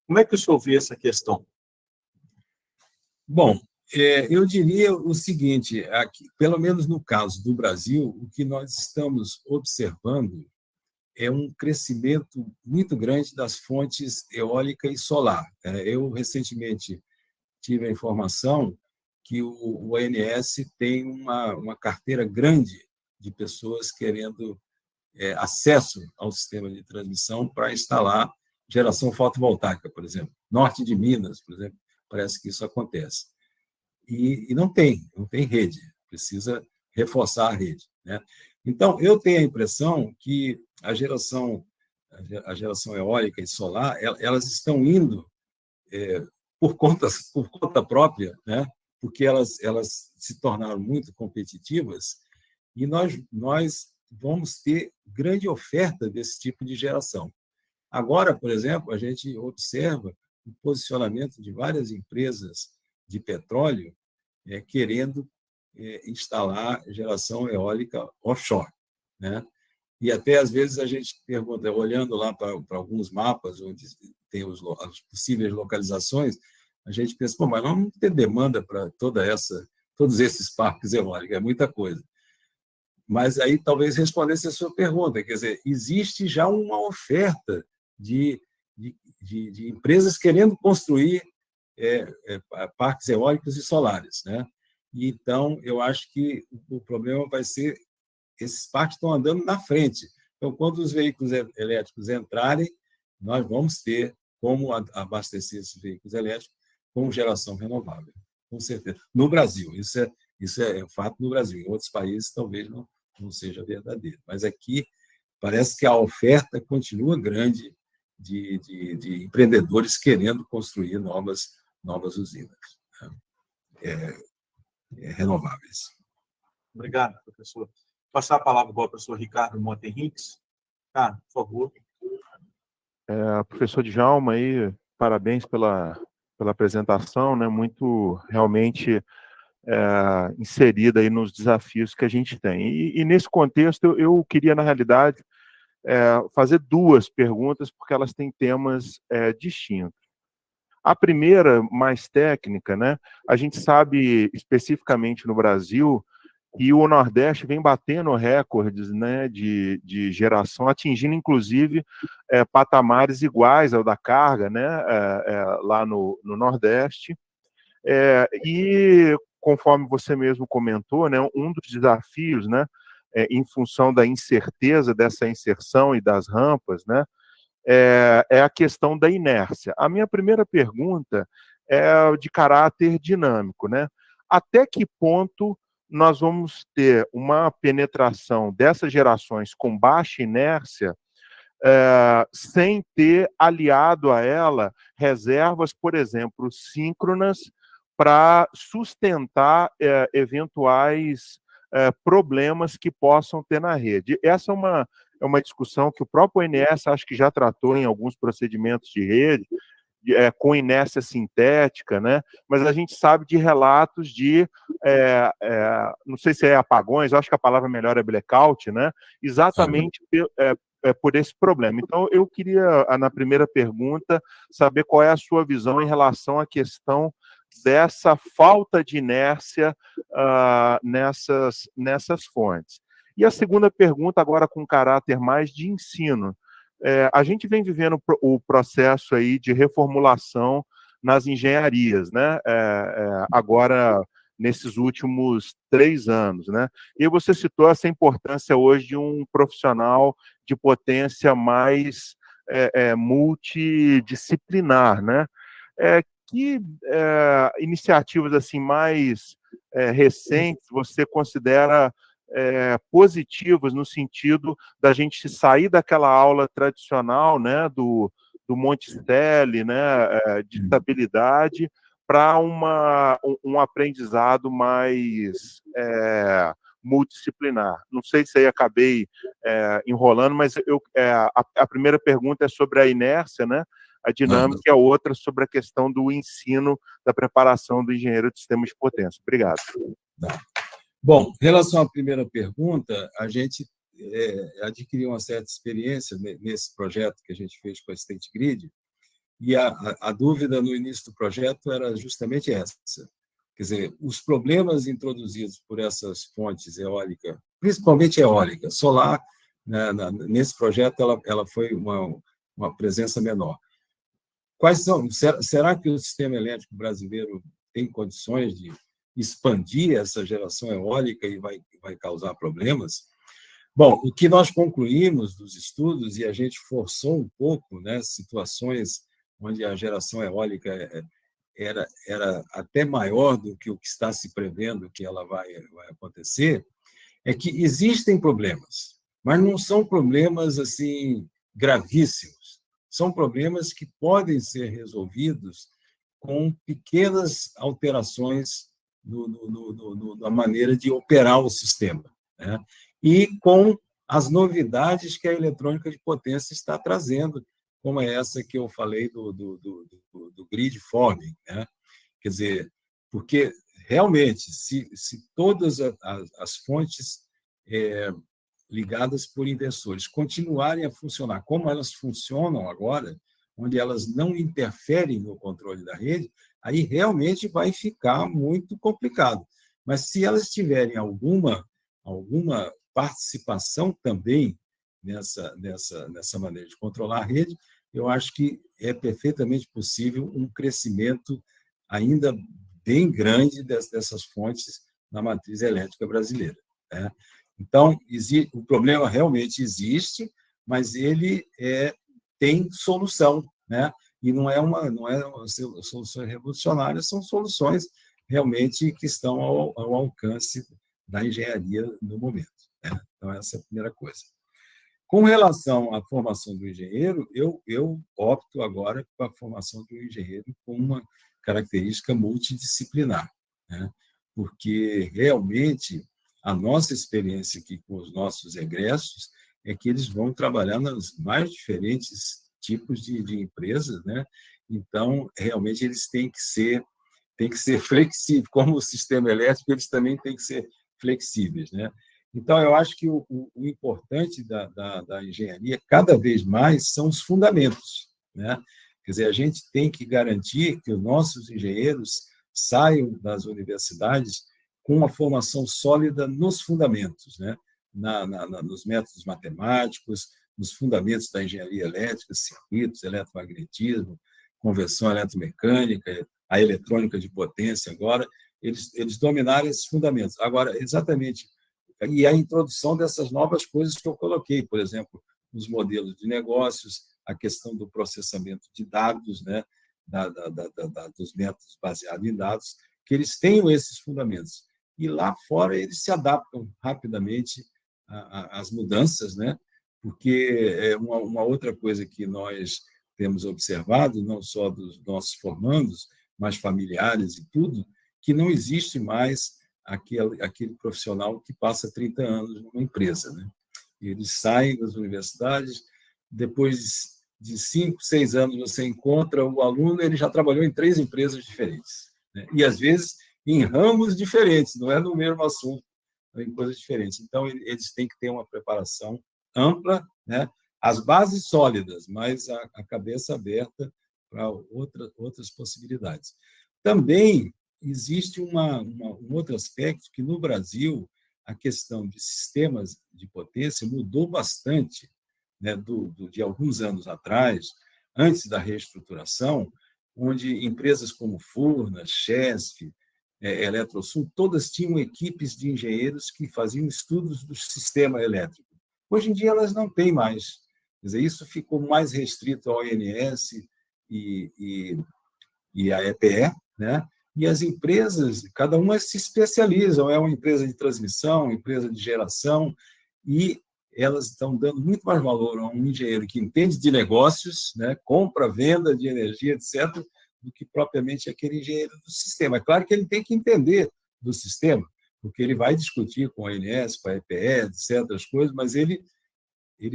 Como é que o senhor vê essa questão? Bom, eu diria o seguinte, aqui, pelo menos no caso do Brasil, o que nós estamos observando é um crescimento muito grande das fontes eólica e solar. Eu, recentemente, tive a informação que o ONS tem uma carteira grande de pessoas querendo acesso ao sistema de transmissão para instalar geração fotovoltaica, por exemplo. Norte de Minas, por exemplo, parece que isso acontece. E não tem rede, precisa reforçar a rede, né? Então, eu tenho a impressão que a geração eólica e solar, elas estão indo por conta própria, né? Porque elas se tornaram muito competitivas e nós vamos ter grande oferta desse tipo de geração. Agora, por exemplo, a gente observa o posicionamento de várias empresas de petróleo querendo instalar geração eólica offshore, né? E até, às vezes, a gente pergunta, olhando lá para alguns mapas onde tem as possíveis localizações, a gente pensa, mas nós não temos demanda para todos esses parques eólicos, é muita coisa. Mas aí talvez respondesse a sua pergunta, quer dizer, existe já uma oferta de empresas querendo construir parques eólicos e solares, né? E, então, eu acho que o problema vai ser esses parques estão andando na frente. Então, quando os veículos elétricos entrarem, nós vamos ter como abastecer esses veículos elétricos com geração renovável, com certeza. No Brasil, isso é um fato no Brasil. Em outros países, talvez não seja verdadeiro. Mas aqui, parece que a oferta continua grande de empreendedores querendo construir novas usinas. renováveis. Obrigado, professor. Passar a palavra para o professor Ricardo Monte Henriques. Ricardo, por favor. Professor Djalma, aí, parabéns pela apresentação, né? Muito realmente inserida aí nos desafios que a gente tem. E nesse contexto, eu queria, na realidade, fazer duas perguntas, porque elas têm temas distintos. A primeira, mais técnica, né? A gente sabe, especificamente no Brasil, que o Nordeste vem batendo recordes, né, de geração, atingindo, inclusive, patamares iguais ao da carga, né, lá no Nordeste. E, conforme você mesmo comentou, né, um dos desafios, né, em função da incerteza dessa inserção e das rampas, né, é a questão da inércia. A minha primeira pergunta é de caráter dinâmico, né? Até que ponto nós vamos ter uma penetração dessas gerações com baixa inércia, sem ter aliado a ela reservas, por exemplo, síncronas, para sustentar eventuais problemas que possam ter na rede? Essa é uma discussão que o próprio ONS acho que já tratou em alguns procedimentos de rede, com inércia sintética, né? Mas a gente sabe de relatos de, não sei se é apagões, eu acho que a palavra melhor é blackout, né? Exatamente por esse problema. Então, eu queria, na primeira pergunta, saber qual é a sua visão em relação à questão dessa falta de inércia nessas fontes. E a segunda pergunta, agora com caráter mais de ensino. A gente vem vivendo o processo aí de reformulação nas engenharias, né? Agora, nesses últimos 3 anos, né? E você citou essa importância hoje de um profissional de potência mais multidisciplinar, né? Que iniciativas assim mais recentes você considera positivas no sentido da gente sair daquela aula tradicional, né, do Monticelli, né, de estabilidade, para um aprendizado mais multidisciplinar? Não sei se aí acabei enrolando, mas a primeira pergunta é sobre a inércia, né, a dinâmica, e a outra sobre a questão do ensino, da preparação do engenheiro de sistemas de potência. Obrigado. Bom, em relação à primeira pergunta, a gente adquiriu uma certa experiência nesse projeto que a gente fez com a State Grid, e a dúvida no início do projeto era justamente essa. Quer dizer, os problemas introduzidos por essas fontes eólicas, principalmente eólica, solar, né, nesse projeto ela foi uma presença menor. Quais são? Será que o sistema elétrico brasileiro tem condições de expandir essa geração eólica e vai causar problemas? Bom, o que nós concluímos dos estudos, e a gente forçou um pouco, né, situações onde a geração eólica era até maior do que o que está se prevendo que ela vai acontecer, é que existem problemas, mas não são problemas assim gravíssimos. São problemas que podem ser resolvidos com pequenas alterações na maneira de operar o sistema, né? E com as novidades que a eletrônica de potência está trazendo, como é essa que eu falei do grid forming, né? Quer dizer, porque realmente, se todas as fontes ligadas por inversores continuarem a funcionar como elas funcionam agora, onde elas não interferem no controle da rede, aí realmente vai ficar muito complicado. Mas se elas tiverem alguma participação também nessa maneira de controlar a rede, eu acho que é perfeitamente possível um crescimento ainda bem grande dessas fontes na matriz elétrica brasileira, né? Então, o problema realmente existe, mas ele tem solução, né? E não é soluções revolucionárias, são soluções realmente que estão ao alcance da engenharia no momento, né? Então, essa é a primeira coisa. Com relação à formação do engenheiro, eu opto agora pela formação do engenheiro com uma característica multidisciplinar, né? porque realmente a nossa experiência aqui com os nossos egressos é que eles vão trabalhar nos mais diferentes tipos de empresas, né? Então, realmente, eles têm que ser flexíveis. Como o sistema elétrico, eles também têm que ser flexíveis, né? Então, eu acho que o importante da engenharia, cada vez mais, são os fundamentos, né? Quer dizer, a gente tem que garantir que os nossos engenheiros saiam das universidades com uma formação sólida nos fundamentos, né? Nos métodos matemáticos, nos fundamentos da engenharia elétrica, circuitos, eletromagnetismo, conversão eletromecânica, a eletrônica de potência agora, eles dominaram esses fundamentos. Agora, exatamente, e a introdução dessas novas coisas que eu coloquei, por exemplo, os modelos de negócios, a questão do processamento de dados, né, dos métodos baseados em dados, que eles tenham esses fundamentos. E lá fora eles se adaptam rapidamente às mudanças, né? Porque é uma outra coisa que nós temos observado, não só dos nossos formandos, mas familiares e tudo, que não existe mais aquele profissional que passa 30 anos numa empresa, né? Eles saem das universidades, depois de 5, 6 anos você encontra o aluno, ele já trabalhou em 3 empresas diferentes, né? E, às vezes, em ramos diferentes, não é no mesmo assunto, em coisas diferentes. Então, eles têm que ter uma preparação ampla, né? As bases sólidas, mas a cabeça aberta para outras possibilidades. Também existe um outro aspecto que, no Brasil, a questão de sistemas de potência mudou bastante, né, de alguns anos atrás, antes da reestruturação, onde empresas como Furnas, Chesf, Eletrosul, todas tinham equipes de engenheiros que faziam estudos do sistema elétrico. Hoje em dia, elas não têm mais. Quer dizer, isso ficou mais restrito ao ONS e à EPE, né? E as empresas, cada uma se especializam, é uma empresa de transmissão, uma empresa de geração, e elas estão dando muito mais valor a um engenheiro que entende de negócios, né? Compra, venda de energia, etc., do que propriamente aquele engenheiro do sistema. É claro que ele tem que entender do sistema, porque ele vai discutir com a ONS, com a EPE, etc., as coisas, mas ele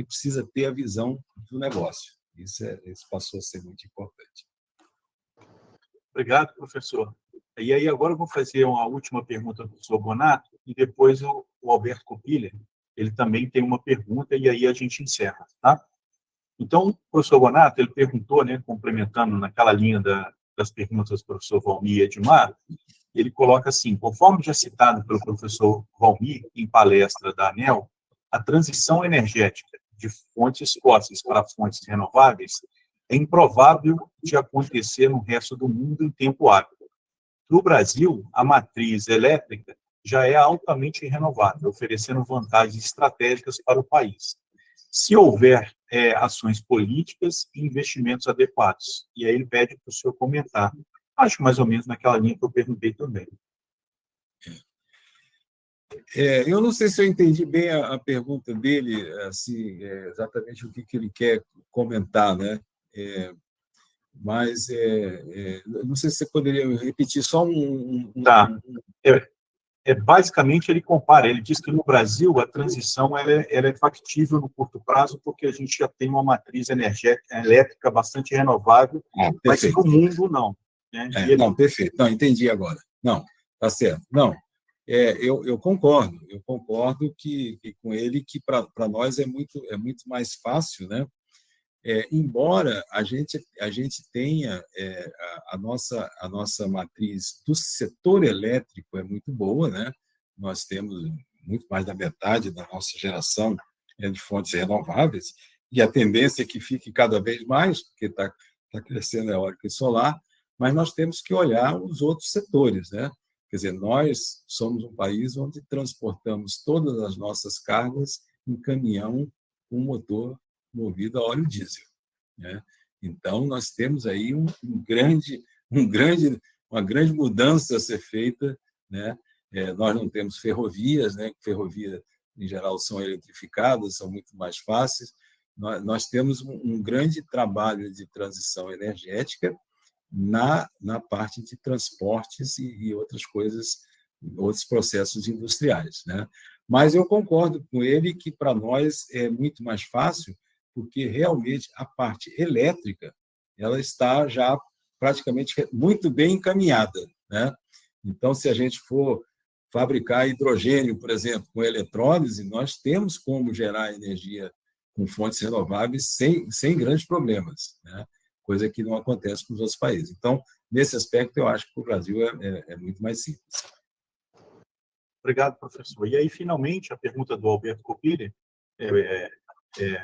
precisa ter a visão do negócio. Isso passou a ser muito importante. Obrigado, professor. E aí, agora eu vou fazer uma última pergunta do professor Bonato, e depois o Alberto Copilha, ele também tem uma pergunta, e aí a gente encerra, tá? Então, o professor Bonato, ele perguntou, né, complementando naquela linha das perguntas do professor Valmir e Edmar, ele coloca assim: conforme já citado pelo professor Valmir em palestra da ANEEL, a transição energética de fontes fósseis para fontes renováveis é improvável de acontecer no resto do mundo em tempo hábil. No Brasil, a matriz elétrica já é altamente renovável, oferecendo vantagens estratégicas para o país, se houver ações políticas e investimentos adequados. E aí ele pede para o senhor comentar. Acho que mais ou menos naquela linha que eu perguntei também. Eu não sei se eu entendi bem a pergunta dele, assim, exatamente o que ele quer comentar, né? Mas não sei se você poderia repetir só Tá. Basicamente, ele compara, ele diz que no Brasil a transição ela é factível no curto prazo, porque a gente já tem uma matriz elétrica bastante renovável, mas no mundo não. Né? Não, perfeito. Não, entendi agora. Não, tá certo. Não, eu concordo que com ele que para nós é muito mais fácil, né? Embora a gente tenha a nossa matriz do setor elétrico é muito boa, né? Nós temos muito mais da metade da nossa geração de fontes renováveis, e a tendência é que fique cada vez mais, porque está crescendo a eólica e solar, mas nós temos que olhar os outros setores, né? Quer dizer, nós somos um país onde transportamos todas as nossas cargas em caminhão com motor movido a óleo diesel, né? Então, nós temos aí uma grande mudança a ser feita, né? Nós não temos ferrovias, né? Ferrovias, em geral, são eletrificadas, são muito mais fáceis. Nós temos um grande trabalho de transição energética na parte de transportes e outras coisas outros processos industriais, né? Mas eu concordo com ele que, para nós, é muito mais fácil, porque realmente a parte elétrica ela está já praticamente muito bem encaminhada, né? Então, se a gente for fabricar hidrogênio, por exemplo, com eletrólise, nós temos como gerar energia com fontes renováveis sem grandes problemas, né? Coisa que não acontece com os outros países. Então, nesse aspecto, eu acho que o Brasil é muito mais simples. Obrigado, professor. E aí, finalmente, a pergunta do Alberto Copilha.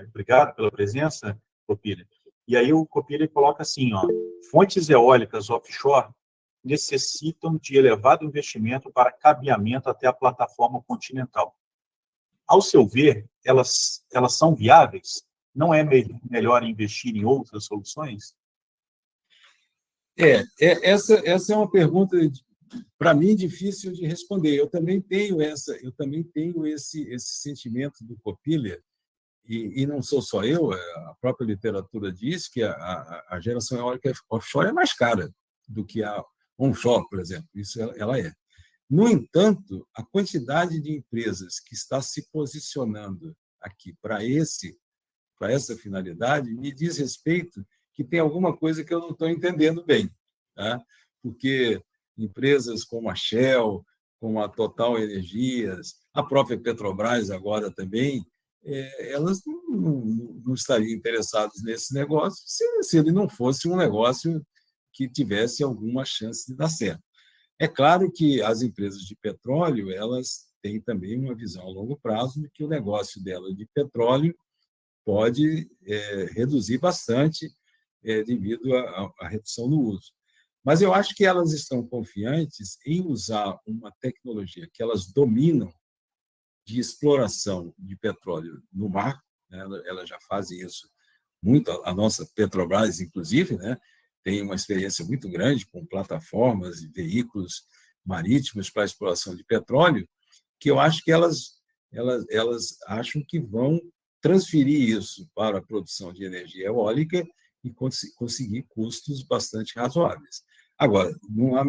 Obrigado pela presença, Copilha. E aí o Copilha coloca assim, ó, fontes eólicas offshore necessitam de elevado investimento para cabeamento até a plataforma continental. Ao seu ver, elas são viáveis? Não é melhor investir em outras soluções? Essa é uma pergunta, para mim, difícil de responder. Eu também tenho esse sentimento do Copilha, e não sou só eu, a própria literatura diz que a geração eólica offshore é mais cara do que a onshore, por exemplo. Isso ela é. No entanto, a quantidade de empresas que está se posicionando aqui para essa finalidade me diz respeito que tem alguma coisa que eu não estou entendendo bem, tá? Porque empresas como a Shell, como a Total Energias, a própria Petrobras agora também, elas não estariam interessadas nesse negócio se ele não fosse um negócio que tivesse alguma chance de dar certo. É claro que as empresas de petróleo elas têm também uma visão a longo prazo de que o negócio dela de petróleo pode reduzir bastante devido à redução no uso. Mas eu acho que elas estão confiantes em usar uma tecnologia que elas dominam de exploração de petróleo no mar, né? Elas já fazem isso muito, a nossa Petrobras, inclusive, né? Tem uma experiência muito grande com plataformas e veículos marítimos para a exploração de petróleo, que eu acho que elas acham que vão transferir isso para a produção de energia eólica e conseguir custos bastante razoáveis. Agora,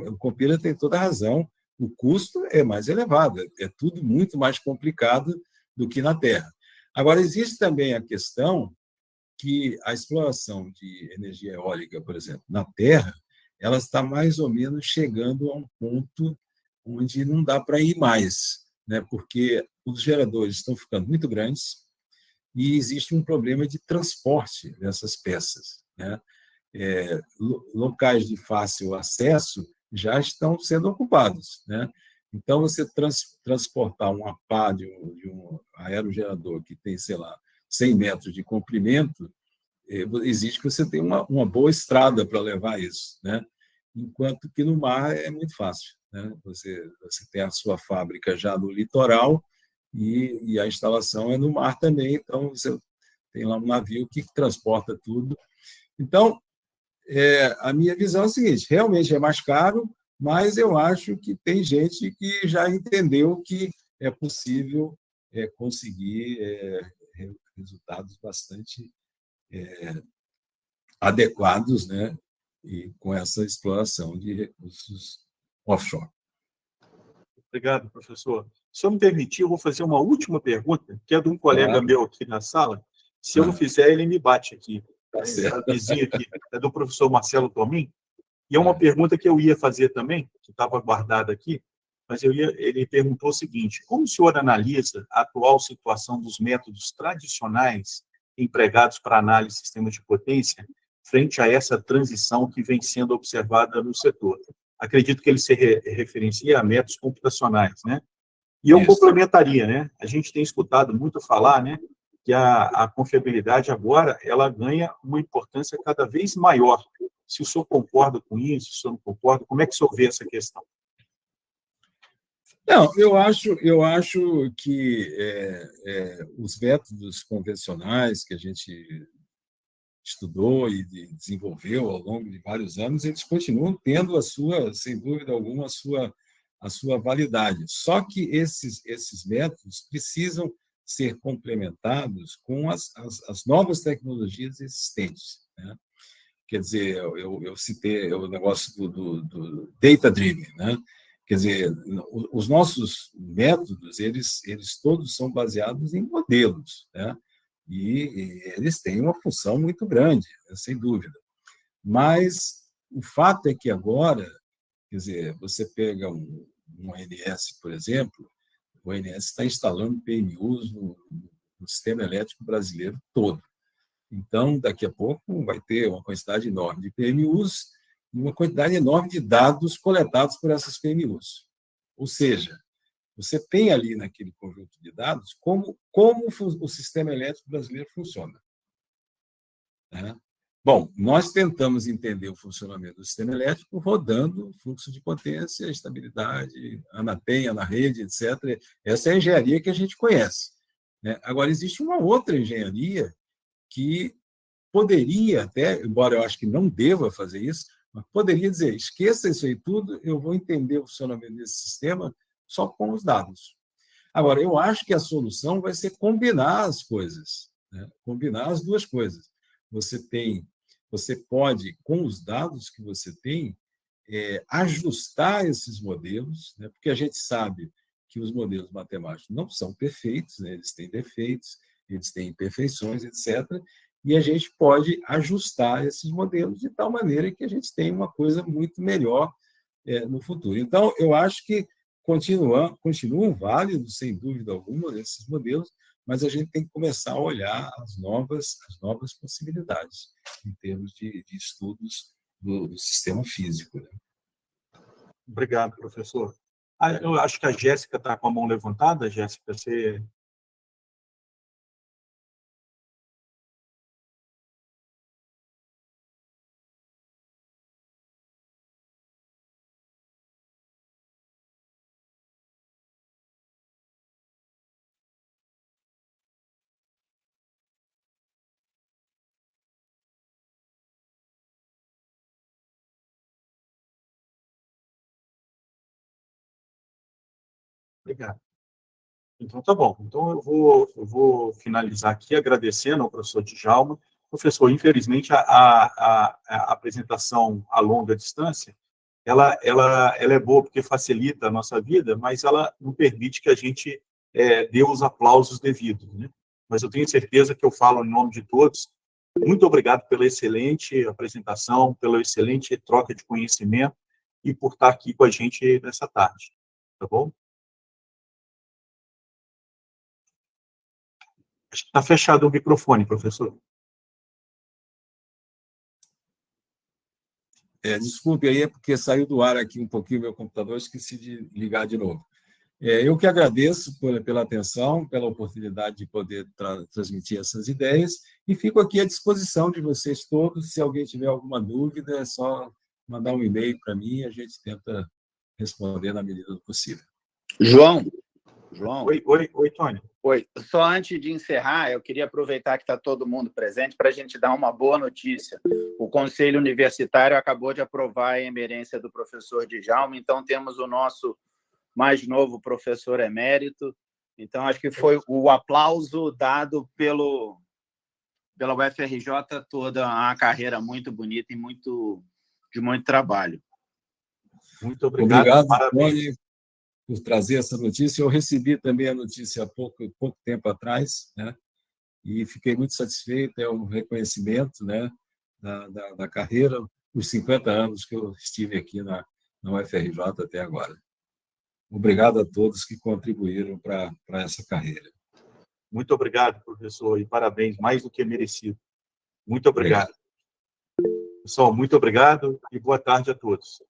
o Copilha tem toda a razão, o custo é mais elevado, é tudo muito mais complicado do que na Terra. Agora, existe também a questão que a exploração de energia eólica, por exemplo, na Terra, ela está mais ou menos chegando a um ponto onde não dá para ir mais, né? Porque os geradores estão ficando muito grandes e existe um problema de transporte dessas peças, né? Locais de fácil acesso já estão sendo ocupados, né? Então, você transportar uma pá de um aerogerador que tem, sei lá, 100 metros de comprimento, exige que você tenha uma boa estrada para levar isso, né? Enquanto que no mar é muito fácil, né? Você tem a sua fábrica já no litoral e a instalação é no mar também, então você tem lá um navio que transporta tudo. Então, a minha visão é a seguinte, realmente é mais caro, mas eu acho que tem gente que já entendeu que é possível conseguir resultados bastante adequados, né, e com essa exploração de recursos offshore. Obrigado, professor. Se eu me permitir, eu vou fazer uma última pergunta, que é de um colega meu aqui na sala. Se eu não fizer, ele me bate aqui. É vizinho aqui, é do professor Marcelo Tomin. E é uma pergunta que eu ia fazer também, que estava guardada aqui, mas ele perguntou o seguinte: como o senhor analisa a atual situação dos métodos tradicionais empregados para análise de sistemas de potência frente a essa transição que vem sendo observada no setor? Acredito que ele se referencia a métodos computacionais, né? E eu complementaria, né? A gente tem escutado muito falar, né, que a confiabilidade agora ela ganha uma importância cada vez maior. Se o senhor concorda com isso, se o senhor não concorda, como é que o senhor vê essa questão? Não, eu acho que os métodos convencionais que a gente estudou e desenvolveu ao longo de vários anos, eles continuam tendo sem dúvida alguma, a sua validade. Só que esses métodos precisam ser complementados com as novas tecnologias existentes, né? Quer dizer, eu citei o negócio do data-driven, né? Quer dizer, os nossos métodos, eles todos são baseados em modelos, né? E eles têm uma função muito grande, né? Sem dúvida. Mas o fato é que agora, quer dizer, você pega um ONS, por exemplo, o ONS está instalando PMUs no sistema elétrico brasileiro todo. Então, daqui a pouco vai ter uma quantidade enorme de PMUs e uma quantidade enorme de dados coletados por essas PMUs. Ou seja, você tem ali naquele conjunto de dados como o sistema elétrico brasileiro funciona. Né? Bom, nós tentamos entender o funcionamento do sistema elétrico rodando fluxo de potência, estabilidade, ANATEM, na rede, etc. Essa é a engenharia que a gente conhece. Né? Agora, existe uma outra engenharia que poderia até, embora eu acho que não deva fazer isso, mas poderia dizer, esqueça isso aí tudo, eu vou entender o funcionamento desse sistema só com os dados. Agora, eu acho que a solução vai ser combinar as coisas, né? Combinar as duas coisas. Você pode, com os dados que você tem, ajustar esses modelos, né? Porque a gente sabe que os modelos matemáticos não são perfeitos, né? Eles têm defeitos, eles têm imperfeições, etc., e a gente pode ajustar esses modelos de tal maneira que a gente tenha uma coisa muito melhor no futuro. Então, eu acho que continuam válidos, sem dúvida alguma, esses modelos, mas a gente tem que começar a olhar as novas possibilidades em termos de estudos do sistema físico. Né? Obrigado, professor. Eu acho que a Jéssica está com a mão levantada. Jéssica, você... Obrigado. Então, tá bom. Então, eu vou finalizar aqui agradecendo ao professor Djalma. Professor, infelizmente, a apresentação a longa distância, ela é boa porque facilita a nossa vida, mas ela não permite que a gente dê os aplausos devidos, né? Mas eu tenho certeza que eu falo em nome de todos. Muito obrigado pela excelente apresentação, pela excelente troca de conhecimento e por estar aqui com a gente nessa tarde. Tá bom? Está fechado o microfone, professor. Desculpe aí, é porque saiu do ar aqui um pouquinho o meu computador, esqueci de ligar de novo. Eu que agradeço pela atenção, pela oportunidade de poder transmitir essas ideias, e fico aqui à disposição de vocês todos. Se alguém tiver alguma dúvida, é só mandar um e-mail para mim e a gente tenta responder na medida do possível. João. Oi, Tony. Oi. Só antes de encerrar, eu queria aproveitar que está todo mundo presente para a gente dar uma boa notícia. O Conselho Universitário acabou de aprovar a emerência do professor Djalma, então temos o nosso mais novo professor emérito. Então, acho que foi o aplauso dado pela UFRJ toda, uma carreira muito bonita e de muito trabalho. Muito obrigado. Tony, por trazer essa notícia. Eu recebi também a notícia há pouco tempo atrás, né? E fiquei muito satisfeito. É um reconhecimento, né, da carreira, os 50 anos que eu estive aqui na UFRJ até agora. Obrigado a todos que contribuíram para essa carreira. Muito obrigado, professor, e parabéns, mais do que merecido. Muito obrigado. Pessoal, muito obrigado e boa tarde a todos.